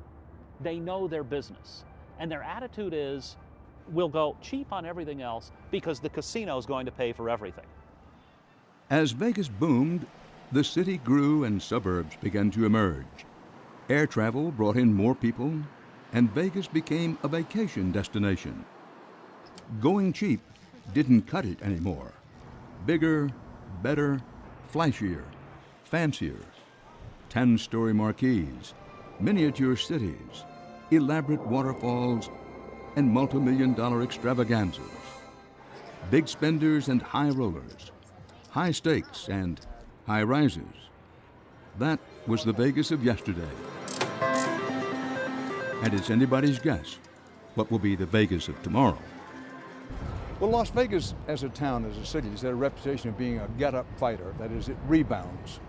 They know their business. And their attitude is, we'll go cheap on everything else because the casino's going to pay for everything. As Vegas boomed, the city grew and suburbs began to emerge. Air travel brought in more people, and Vegas became a vacation destination. Going cheap didn't cut it anymore. Bigger, better, flashier, fancier. 10-story marquees, miniature cities, elaborate waterfalls, and multi-million-dollar extravaganzas. Big spenders and high rollers, high stakes and high rises. That was the Vegas of yesterday. And it's anybody's guess what will be the Vegas of tomorrow. Well, Las Vegas as a town, as a city, has had a reputation of being a get-up fighter. That is, it rebounds.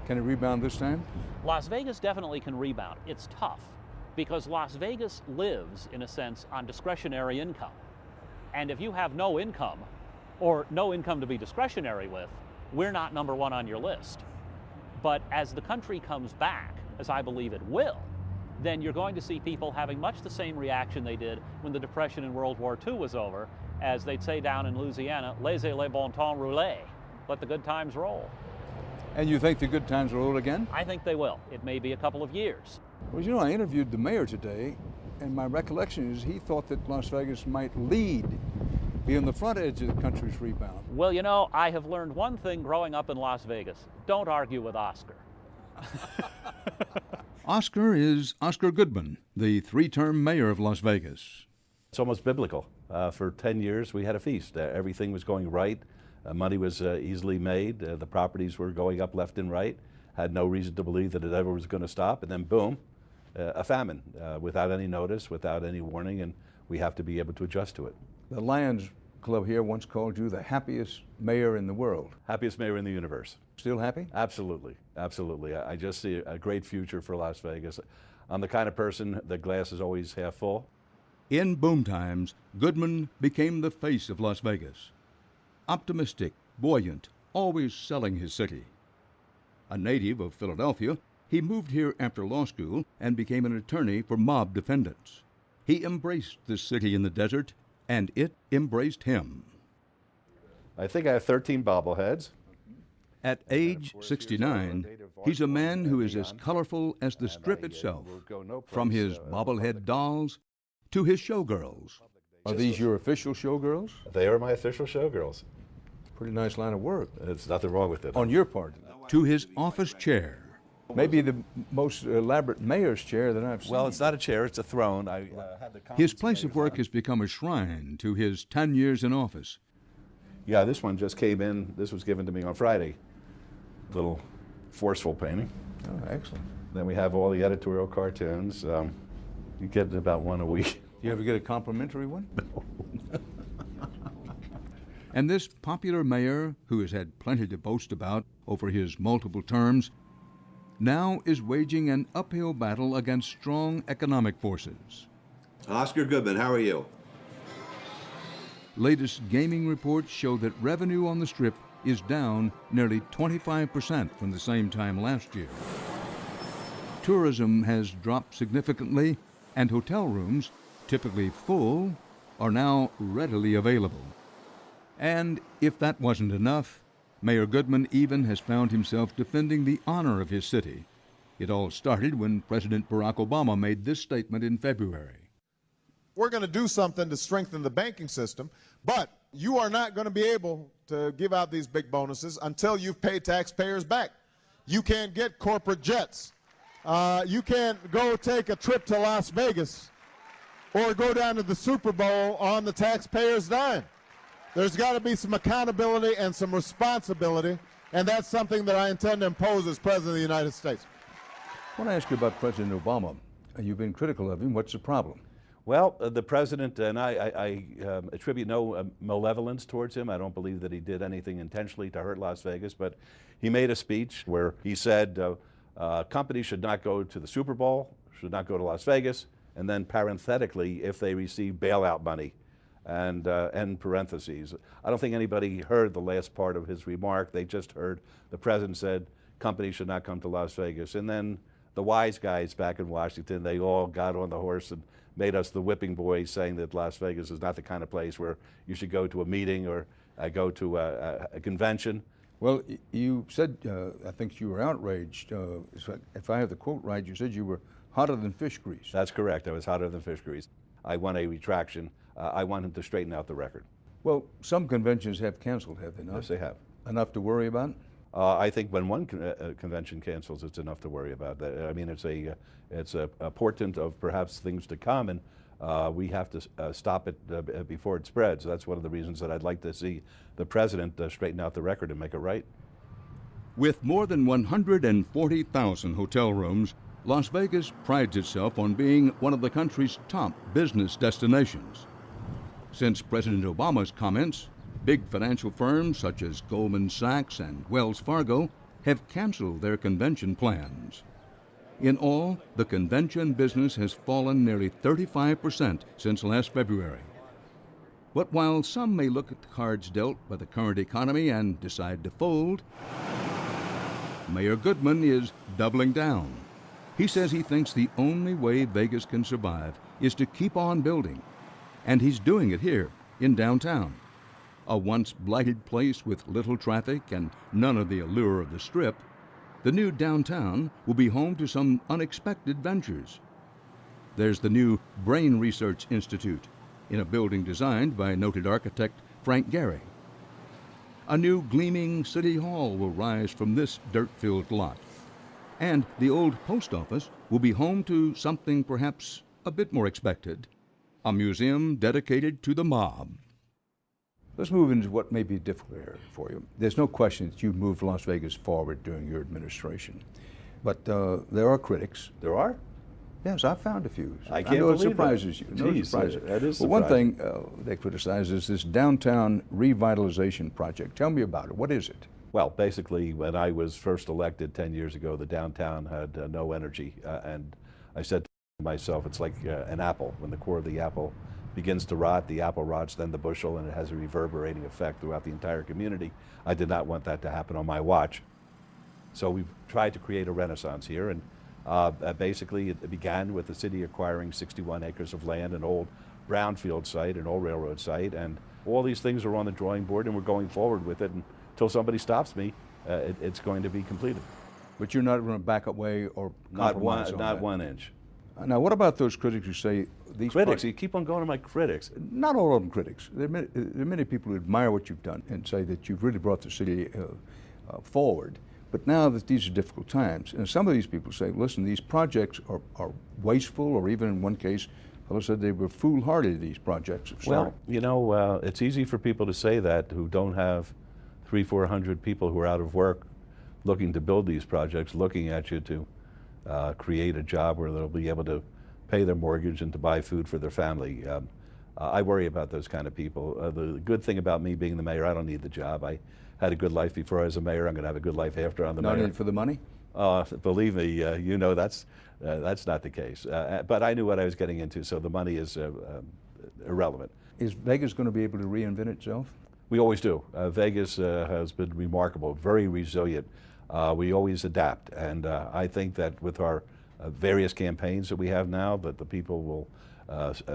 Can it rebound this time? Las Vegas definitely can rebound. It's tough because Las Vegas lives, in a sense, on discretionary income. And if you have no income, or no income to be discretionary with, we're not number one on your list. But as the country comes back, as I believe it will, then you're going to see people having much the same reaction they did when the Depression in World War II was over, as they'd say down in Louisiana, laissez le bon temps rouler, let the good times roll. And you think the good times will roll again? I think they will. It may be a couple of years. Well, you know, I interviewed the mayor today, and my recollection is he thought that Las Vegas might lead, be on the front edge of the country's rebound. Well, you know, I have learned one thing growing up in Las Vegas. Don't argue with Oscar. Oscar is Oscar Goodman, the 3-term mayor of Las Vegas. It's almost biblical. For 10 years, we had a feast. Everything was going right. Money was easily made. The properties were going up left and right. Had no reason to believe that it ever was going to stop. And then boom, a famine without any notice, without any warning, and we have to be able to adjust to it. The Lions club here once called you the happiest mayor in the world. Happiest mayor in the universe. Still happy? Absolutely, absolutely. I just see a great future for Las Vegas. I'm the kind of person that glass is always half full. In boom times, Goodman became the face of Las Vegas. Optimistic, buoyant, always selling his city. A native of Philadelphia, he moved here after law school and became an attorney for mob defendants. He embraced this city in the desert, and it embraced him. I think I have 13 bobbleheads. At age 69, he's a man who is as colorful as the Strip itself, from his bobblehead dolls to his showgirls. Are these your official showgirls? They are my official showgirls. Pretty nice line of work. There's nothing wrong with it. On your part. To his office chair. Maybe the most elaborate mayor's chair that I've seen. Well, it's not a chair, it's a throne. His place of work has become a shrine to his 10 years in office. Yeah, this one just came in. This was given to me on Friday. Little forceful painting. Oh, excellent. Then we have all the editorial cartoons. You get about one a week. Do you ever get a complimentary one? No. And this popular mayor, who has had plenty to boast about over his multiple terms, now is waging an uphill battle against strong economic forces. Oscar Goodman, how are you? Latest gaming reports show that revenue on the Strip is down nearly 25% from the same time last year. Tourism has dropped significantly, and hotel rooms, typically full, are now readily available. And if that wasn't enough, Mayor Goodman even has found himself defending the honor of his city. It all started when President Barack Obama made this statement in February. We're going to do something to strengthen the banking system, but you are not going to be able to give out these big bonuses until you've paid taxpayers back. You can't get corporate jets. You can't go take a trip to Las Vegas or go down to the Super Bowl on the taxpayers' dime. There's got to be some accountability and some responsibility, and that's something that I intend to impose as President of the United States. I want to ask you about President Obama. You've been critical of him. What's the problem? Well, the president, and I attribute no malevolence towards him. I don't believe that he did anything intentionally to hurt Las Vegas, but he made a speech where he said companies should not go to the Super Bowl, should not go to Las Vegas, and then parenthetically, if they receive bailout money, and end parentheses. I don't think anybody heard the last part of his remark. They just heard the president said companies should not come to Las Vegas. And then the wise guys back in Washington, they all got on the horse and made us the whipping boys, saying that Las Vegas is not the kind of place where you should go to a meeting or go to a convention. Well, you said, I think you were outraged. If I have the quote right, you said you were hotter than fish grease. That's correct. I was hotter than fish grease. I want a retraction. I want him to straighten out the record. Well, some conventions have canceled, have they not? Yes, they have. Enough to worry about? I think when one convention cancels, it's enough to worry about. I mean, it's a portent of perhaps things to come, and we have to stop it before it spreads. That's one of the reasons that I'd like to see the president straighten out the record and make it right. With more than 140,000 hotel rooms, Las Vegas prides itself on being one of the country's top business destinations. Since President Obama's comments, big financial firms such as Goldman Sachs and Wells Fargo have canceled their convention plans. In all, the convention business has fallen nearly 35% since last February. But while some may look at the cards dealt by the current economy and decide to fold, Mayor Goodman is doubling down. He says he thinks the only way Vegas can survive is to keep on building. And he's doing it here in downtown. A once blighted place with little traffic and none of the allure of the Strip, the new downtown will be home to some unexpected ventures. There's the new Brain Research Institute, in a building designed by noted architect Frank Gehry. A new gleaming city hall will rise from this dirt-filled lot. And the old post office will be home to something perhaps a bit more expected, a museum dedicated to the mob. Let's move into what may be a difficult area for you. There's no question that you've moved Las Vegas forward during your administration. But there are critics. There are? Yes, I've found a few. I can't know it believe surprises that. you. Jeez, that is Well, one surprising. thing they criticize is this downtown revitalization project. Tell me about it. What is it? Well, basically, when I was first elected 10 years ago, the downtown had no energy. And I said to myself, it's like an apple. When the core of the apple begins to rot, the apple rots, then the bushel, and it has a reverberating effect throughout the entire community. I did not want that to happen on my watch. So we tried to create a renaissance here. And basically, it began with the city acquiring 61 acres of land, an old brownfield site, an old railroad site, and all these things are on the drawing board, and we're going forward with it. And until somebody stops me, it's going to be completed. But you're not going to back away or compromise on Not that. 1 inch. Now, what about those critics who say these Critics, you keep on going to my critics. Not all of them critics. There are many people who admire what you've done and say that you've really brought the city forward. But now that these are difficult times, and some of these people say, listen, these projects are wasteful, or even in one case, a fellow said they were foolhardy, these projects. Well, you know, it's easy for people to say that who don't have 300-400 people who are out of work looking to build these projects, looking at you to create a job where they'll be able to pay their mortgage and to buy food for their family. I worry about those kind of people. The good thing about me being the mayor, I don't need the job. I had a good life before I was a mayor. I'm going to have a good life after I'm the mayor. Not in it for the money? Believe me, you know that's not the case. But I knew what I was getting into, so the money is irrelevant. Is Vegas going to be able to reinvent itself? We always do. Vegas has been remarkable, very resilient. We always adapt, and I think that with our various campaigns that we have now, that the people will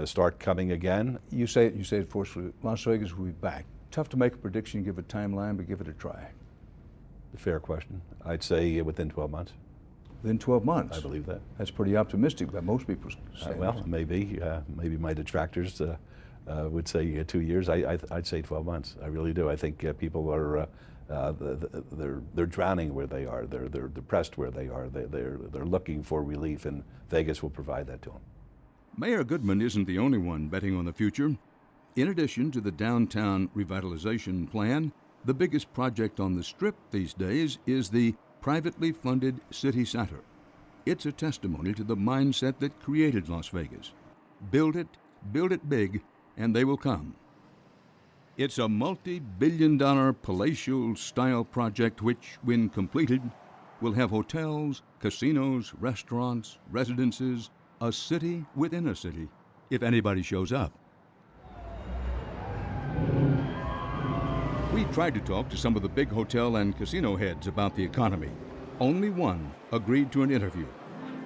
start coming again. You say it forcefully. Las Vegas will be back. Tough to make a prediction, give a timeline, but give it a try. Fair question. I'd say within 12 months. Within 12 months? I believe that. That's pretty optimistic by most people's standards. Well, maybe my detractors would say 2 years. I'd say 12 months. I really do. I think people are they're drowning where they are. They're depressed where they are. They're looking for relief, and Vegas will provide that to them. Mayor Goodman isn't the only one betting on the future. In addition to the downtown revitalization plan, the biggest project on the Strip these days is the privately funded City Center. It's a testimony to the mindset that created Las Vegas. Build it big, and they will come. It's a multi-billion-dollar palatial-style project which, when completed, will have hotels, casinos, restaurants, residences, a city within a city, if anybody shows up. We tried to talk to some of the big hotel and casino heads about the economy. Only one agreed to an interview.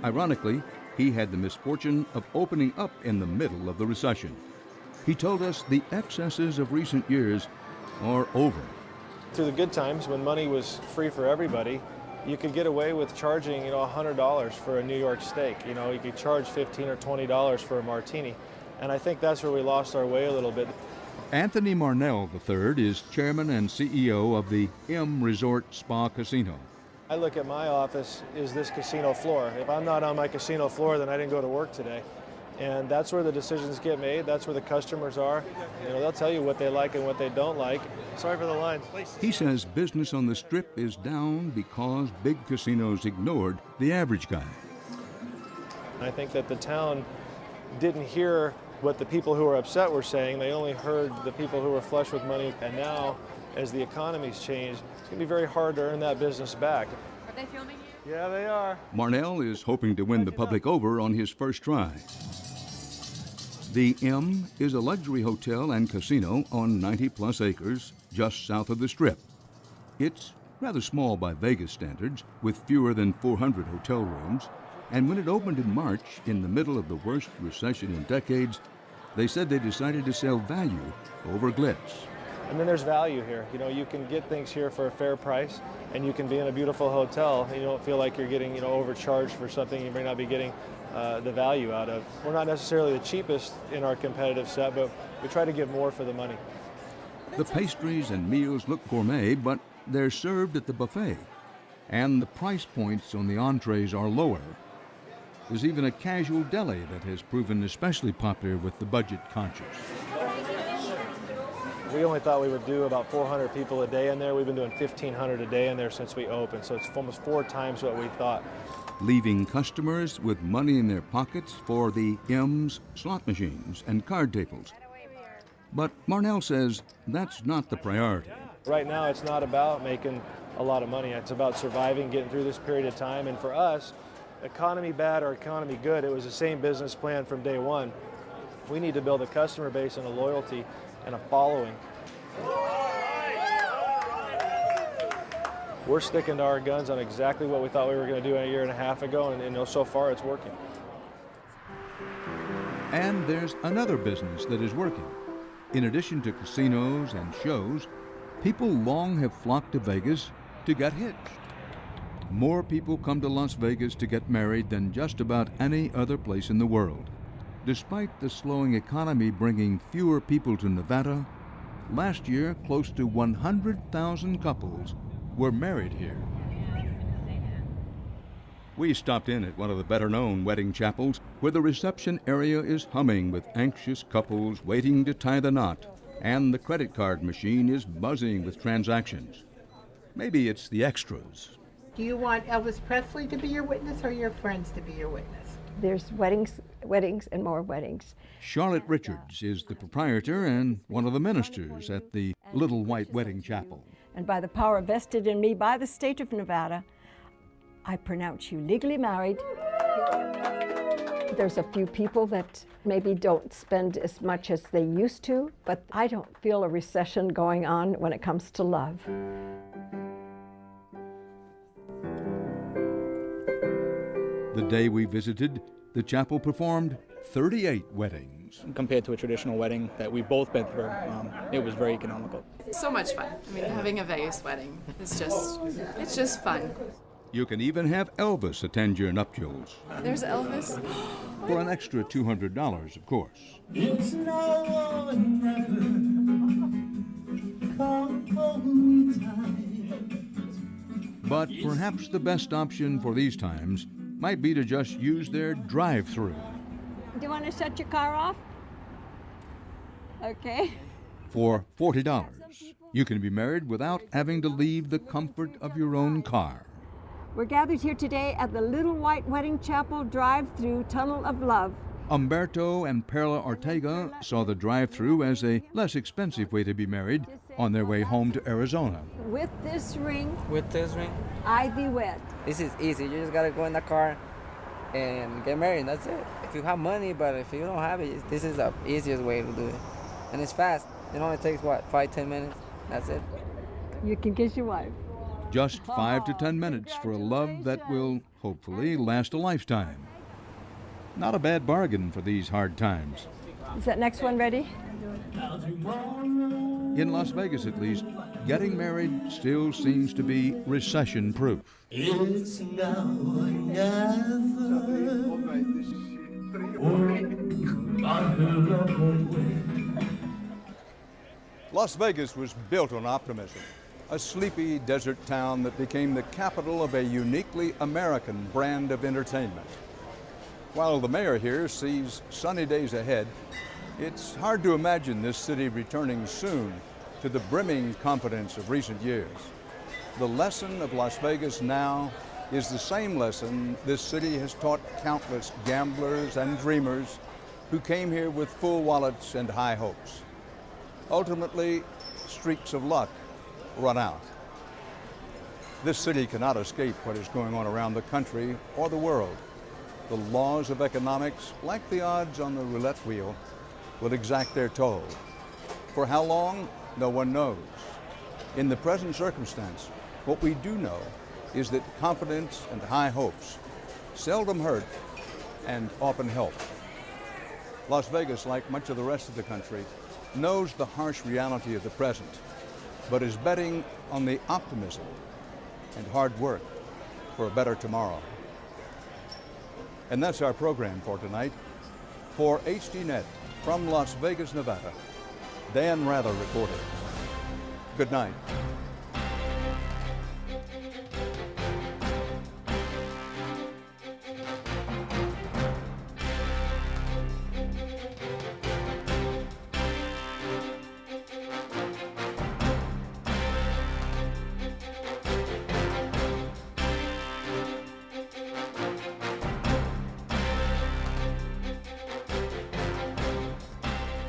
Ironically, he had the misfortune of opening up in the middle of the recession. He told us the excesses of recent years are over. Through the good times, when money was free for everybody, you could get away with charging, $100 for a New York steak. You could charge $15 or $20 for a martini. And I think that's where we lost our way a little bit. Anthony Marnell III is chairman and CEO of the M Resort Spa Casino. I look at my office as this casino floor. If I'm not on my casino floor, then I didn't go to work today. And that's where the decisions get made. That's where the customers are. They'll tell you what they like and what they don't like. Sorry for the line. He says business on the Strip is down because big casinos ignored the average guy. I think that the town didn't hear what the people who were upset were saying. They only heard the people who were flush with money. And now, as the economy's changed, it's going to be very hard to earn that business back. Are they filming you? Yeah, they are. Marnell is hoping to win the public over on his first try. The M is a luxury hotel and casino on 90-plus acres just south of the Strip. It's rather small by Vegas standards, with fewer than 400 hotel rooms, and when it opened in March, in the middle of the worst recession in decades, they said they decided to sell value over glitz. And then there's value here. You can get things here for a fair price, and you can be in a beautiful hotel, and you don't feel like you're getting, overcharged for something you may not be getting the value out of. We're not necessarily the cheapest in our competitive set, but we try to give more for the money. The pastries and meals look gourmet, but they're served at the buffet, and the price points on the entrees are lower. There's even a casual deli that has proven especially popular with the budget conscious. We only thought we would do about 400 people a day in there. We've been doing 1,500 a day in there since we opened, so it's almost 4 times what we thought. leaving customers with money in their pockets for the M's slot machines and card tables. But Marnell says that's not the priority. Right now, it's not about making a lot of money. It's about surviving, getting through this period of time. And for us, economy bad or economy good, it was the same business plan from day one. We need to build a customer base and a loyalty and a following. We're sticking to our guns on exactly what we thought we were going to do a year and a half ago, and so far it's working. And there's another business that is working. In addition to casinos and shows, people long have flocked to Vegas to get hitched. More people come to Las Vegas to get married than just about any other place in the world. Despite the slowing economy bringing fewer people to Nevada, last year close to 100,000 couples were married here. We stopped in at one of the better-known wedding chapels where the reception area is humming with anxious couples waiting to tie the knot, and the credit card machine is buzzing with transactions. Maybe it's the extras. Do you want Elvis Presley to be your witness or your friends to be your witness? There's weddings, and more weddings. Charlotte Richards is the proprietor and one of the ministers at the Little White Wedding Chapel. And by the power vested in me by the state of Nevada, I pronounce you legally married. There's a few people that maybe don't spend as much as they used to, but I don't feel a recession going on when it comes to love. The day we visited, the chapel performed 38 weddings. Compared to a traditional wedding that we've both been through, it was very economical. So much fun. I mean, having a Vegas wedding is it's just fun. You can even have Elvis attend your nuptials. There's Elvis. For an extra $200, of course. It's now or never. Come hold me tight. But perhaps the best option for these times might be to just use their drive-through. Do you want to shut your car off? Okay. For $40, you can be married without having to leave the comfort of your own car. We're gathered here today at the Little White Wedding Chapel drive-through Tunnel of Love. Umberto and Perla Ortega saw the drive-through as a less expensive way to be married on their way home to Arizona. With this ring, I thee wed. This is easy. You just gotta go in the car and get married. That's it. If you have money, but if you don't have it, this is the easiest way to do it. And it's fast. It only takes, 5-10 minutes? That's it. You can kiss your wife. Just 5 to 10 minutes for a love that will hopefully last a lifetime. Not a bad bargain for these hard times. Is that next one ready? In Las Vegas, at least, getting married still seems to be recession-proof. It's now or never. Las Vegas was built on optimism, a sleepy desert town that became the capital of a uniquely American brand of entertainment. While the mayor here sees sunny days ahead, it's hard to imagine this city returning soon to the brimming confidence of recent years. The lesson of Las Vegas now is the same lesson this city has taught countless gamblers and dreamers who came here with full wallets and high hopes. Ultimately, streaks of luck run out. This city cannot escape what is going on around the country or the world. The laws of economics, like the odds on the roulette wheel, will exact their toll. For how long, no one knows. In the present circumstance, what we do know is that confidence and high hopes seldom hurt and often help. Las Vegas, like much of the rest of the country, knows the harsh reality of the present, but is betting on the optimism and hard work for a better tomorrow. And that's our program for tonight. For HDNet from Las Vegas, Nevada, Dan Rather reporting. Good night.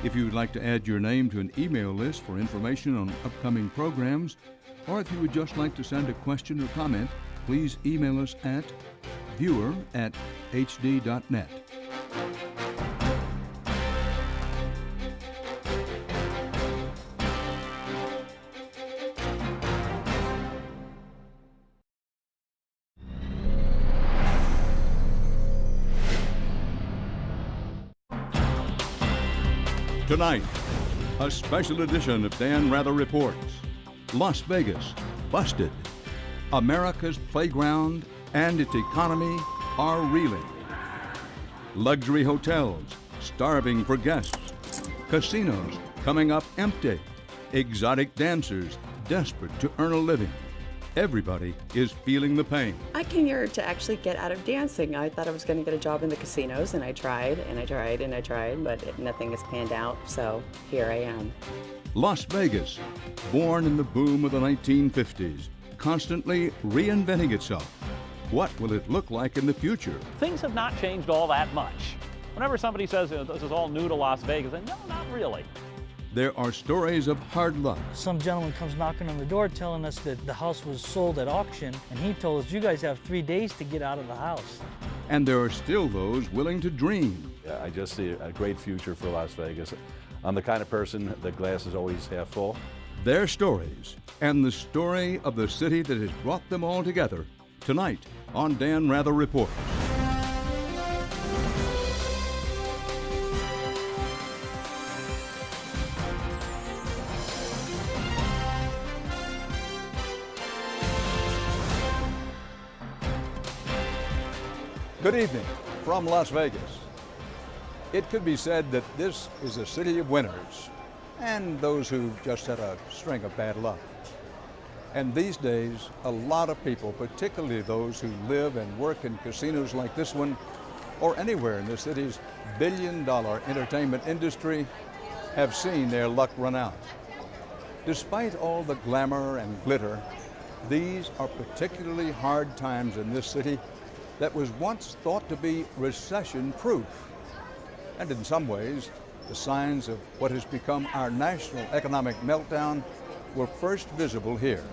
If you would like to add your name to an email list for information on upcoming programs, or if you would just like to send a question or comment, please email us at viewer@hd.net. Tonight, a special edition of Dan Rather Reports. Las Vegas, busted. America's playground and its economy are reeling. Luxury hotels starving for guests. Casinos coming up empty. Exotic dancers desperate to earn a living. Everybody is feeling the pain. I came here to actually get out of dancing. I thought I was going to get a job in the casinos, and I tried, and I tried, and I tried, but nothing has panned out, so here I am. Las Vegas, born in the boom of the 1950s, constantly reinventing itself. What will it look like in the future? Things have not changed all that much. Whenever somebody says this is all new to Las Vegas, no, not really. There are stories of hard luck. Some gentleman comes knocking on the door telling us that the house was sold at auction, and he told us, you guys have 3 days to get out of the house. And there are still those willing to dream. Yeah, I just see a great future for Las Vegas. I'm the kind of person that glass is always half full. Their stories, and the story of the city that has brought them all together, tonight on Dan Rather Reports. Good evening from Las Vegas. It could be said that this is a city of winners and those who just had a string of bad luck. And these days, a lot of people, particularly those who live and work in casinos like this one, or anywhere in the city's billion-dollar entertainment industry, have seen their luck run out. Despite all the glamour and glitter, these are particularly hard times in this city that was once thought to be recession-proof. And in some ways, the signs of what has become our national economic meltdown were first visible here.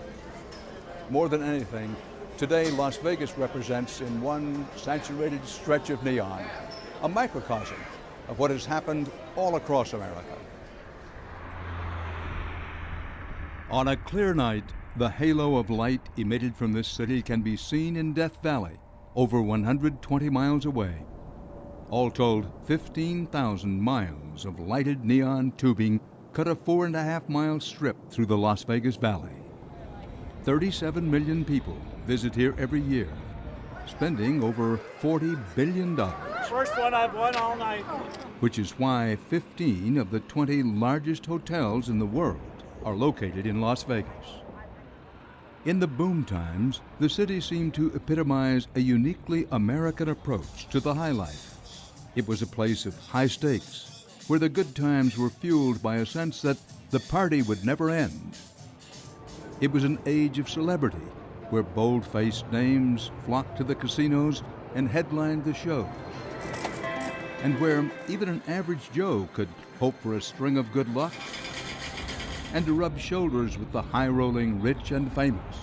More than anything, today Las Vegas represents in one saturated stretch of neon, a microcosm of what has happened all across America. On a clear night, the halo of light emitted from this city can be seen in Death Valley, over 120 miles away. All told, 15,000 miles of lighted neon tubing cut a 4.5-mile strip through the Las Vegas Valley. 37 million people visit here every year, spending over $40 billion. First one I've won all night. Which is why 15 of the 20 largest hotels in the world are located in Las Vegas. In the boom times, the city seemed to epitomize a uniquely American approach to the high life. It was a place of high stakes, where the good times were fueled by a sense that the party would never end. It was an age of celebrity, where bold-faced names flocked to the casinos and headlined the show, and where even an average Joe could hope for a string of good luck and to rub shoulders with the high-rolling rich and famous.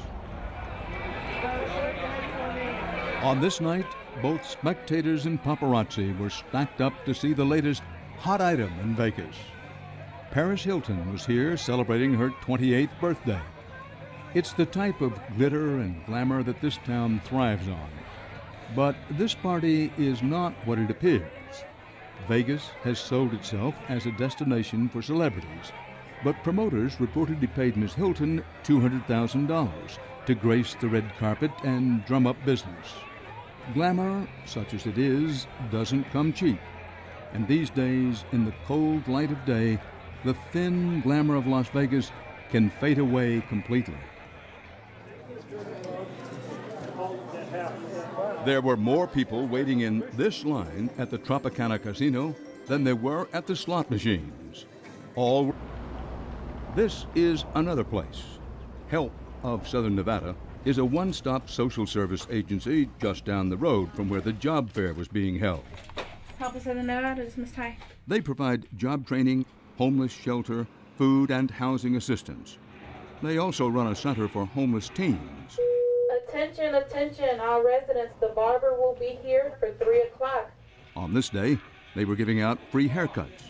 On this night, both spectators and paparazzi were stacked up to see the latest hot item in Vegas. Paris Hilton was here celebrating her 28th birthday. It's the type of glitter and glamour that this town thrives on. But this party is not what it appears. Vegas has sold itself as a destination for celebrities, but promoters reportedly paid Ms. Hilton $200,000 to grace the red carpet and drum up business. Glamour, such as it is, doesn't come cheap. And these days, in the cold light of day, the thin glamour of Las Vegas can fade away completely. There were more people waiting in this line at the Tropicana Casino than there were at the slot machines. This is another place. Help of Southern Nevada is a one-stop social service agency just down the road from where the job fair was being held. Help of Southern Nevada, this is Miss Ty. They provide job training, homeless shelter, food and housing assistance. They also run a center for homeless teens. Attention, attention, all residents, the barber will be here for 3 o'clock. On this day, they were giving out free haircuts.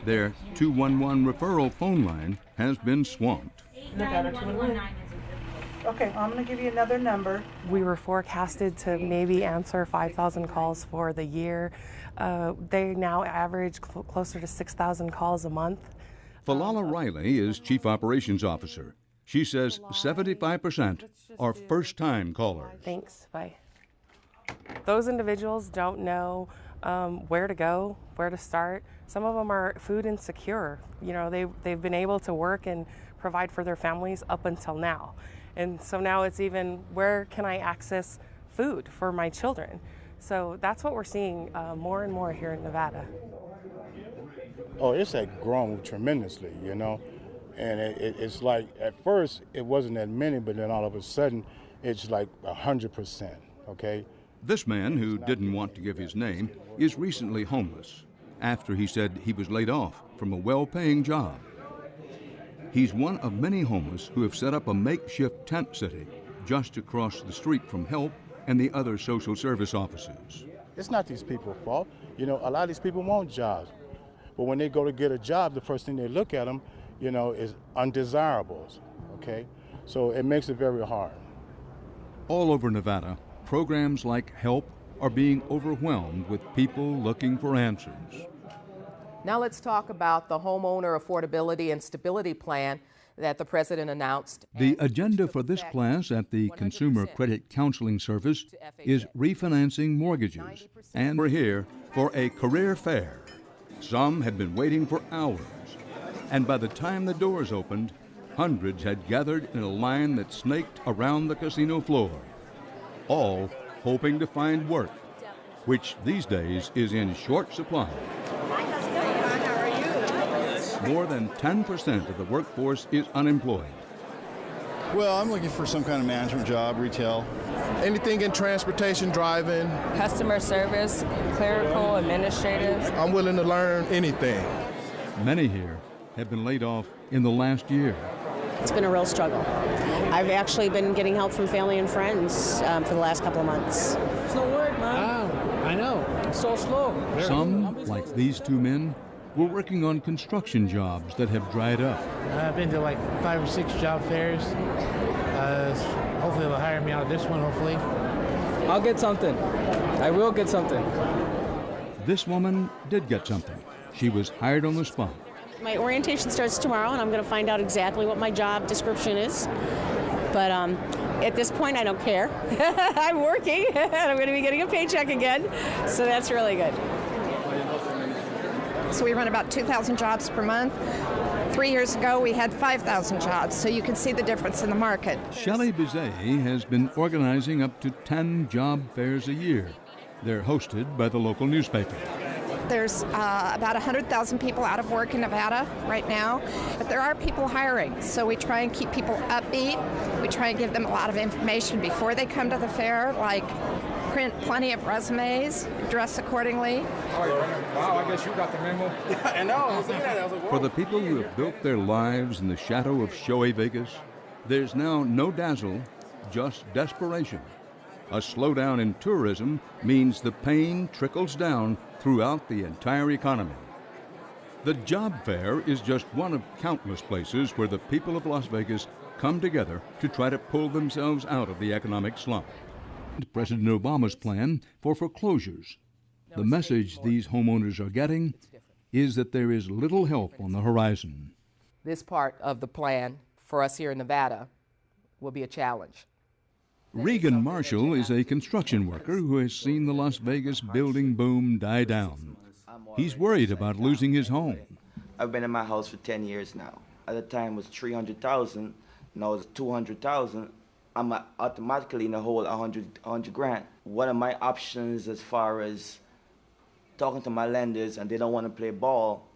Their 211 referral phone line has been swamped. Okay, I'm going to give you another number. We were forecasted to maybe answer 5,000 calls for the year. They now average closer to 6,000 calls a month. Falala Riley is Chief Operations Officer. She says 75% are first-time callers. Thanks, bye. Those individuals don't know where to go, where to start. Some of them are food insecure. You know, they've been able to work and provide for their families up until now. And so now it's even, where can I access food for my children? So that's what we're seeing more and more here in Nevada. Oh, it's grown tremendously, you know. And it's like, at first, it wasn't that many, but then all of a sudden, it's like 100%, okay? This man, who didn't want to give his name, is recently homeless after he said he was laid off from a well-paying job. He's one of many homeless who have set up a makeshift tent city just across the street from HELP and the other social service offices. It's not these people's fault. You know, a lot of these people want jobs. But when they go to get a job, the first thing they look at them, you know, is undesirables, okay? So it makes it very hard. All over Nevada, programs like HELP are being overwhelmed with people looking for answers. Now let's talk about the homeowner affordability and stability plan that the president announced. The agenda for this class at the Consumer Credit Counseling Service is refinancing mortgages. And we're here for a career fair. Some had been waiting for hours. And by the time the doors opened, hundreds had gathered in a line that snaked around the casino floor, all hoping to find work, which these days is in short supply. More than 10% of the workforce is unemployed. Well, I'm looking for some kind of management job, retail. Anything in transportation, driving. Customer service, clerical, administrative. I'm willing to learn anything. Many here have been laid off in the last year. It's been a real struggle. I've actually been getting help from family and friends for the last couple of months. It's no work, man. I know. It's so slow. Some, like these two men, were working on construction jobs that have dried up. I've been to like 5 or 6 job fairs. Hopefully they'll hire me out of this one, hopefully. I'll get something. I will get something. This woman did get something. She was hired on the spot. My orientation starts tomorrow, and I'm going to find out exactly what my job description is. But at this point, I don't care. I'm working, and I'm going to be getting a paycheck again, so that's really good. So we run about 2,000 jobs per month. 3 years ago, we had 5,000 jobs, so you can see the difference in the market. Shelley Bizet has been organizing up to 10 job fairs a year. They're hosted by the local newspaper. There's about 100,000 people out of work in Nevada right now, but there are people hiring, so we try and keep people upbeat. We try and give them a lot of information before they come to the fair, like print plenty of resumes, dress accordingly. Wow, I guess you got the memo. Yeah, I know. I was looking at it. I was like, For the people who have built their lives in the shadow of showy Vegas, there's now no dazzle, just desperation. A slowdown in tourism means the pain trickles down throughout the entire economy. The job fair is just one of countless places where the people of Las Vegas come together to try to pull themselves out of the economic slump. President Obama's plan for foreclosures. The message these homeowners are getting is that there is little help on the horizon. This part of the plan for us here in Nevada will be a challenge. Regan Marshall is a construction worker who has seen the Las Vegas building boom die down. He's worried about losing his home. I've been in my house for 10 years now. At the time it was $300,000, now it's $200,000. I'm automatically in the hole 100 grand. What are my options as far as talking to my lenders and they don't want to play ball?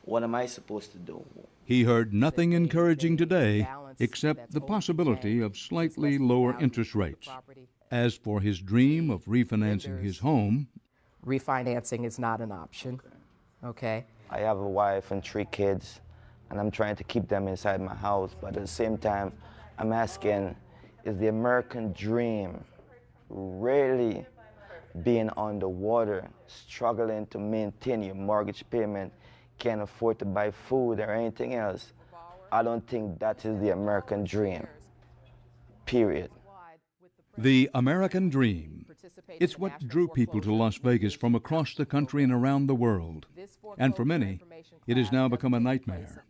What am I supposed to do? He heard nothing encouraging today except the possibility of slightly lower interest rates. As for his dream of refinancing his home, refinancing is not an option. Okay? I have a wife and 3 kids, and I'm trying to keep them inside my house, but at the same time, I'm asking, is the American dream really being underwater, struggling to maintain your mortgage payment, can't afford to buy food or anything else? I don't think that is the American dream, period. The American dream. It's what drew people to Las Vegas from across the country and around the world. And for many, it has now become a nightmare.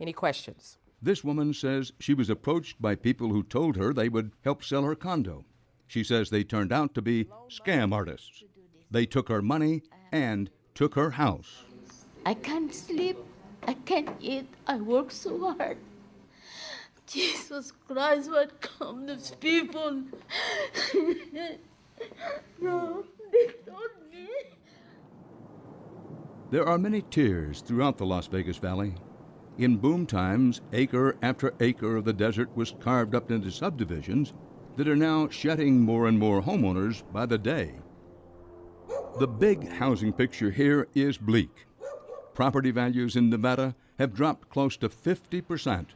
Any questions? This woman says she was approached by people who told her they would help sell her condo. She says they turned out to be scam artists. They took her money and took her house. I can't sleep. I can't eat. I work so hard. Jesus Christ, what come these people? No, they told me. There are many tears throughout the Las Vegas Valley. In boom times, acre after acre of the desert was carved up into subdivisions that are now shedding more and more homeowners by the day. The big housing picture here is bleak. Property values in Nevada have dropped close to 50%,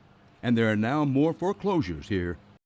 and there are now more foreclosures here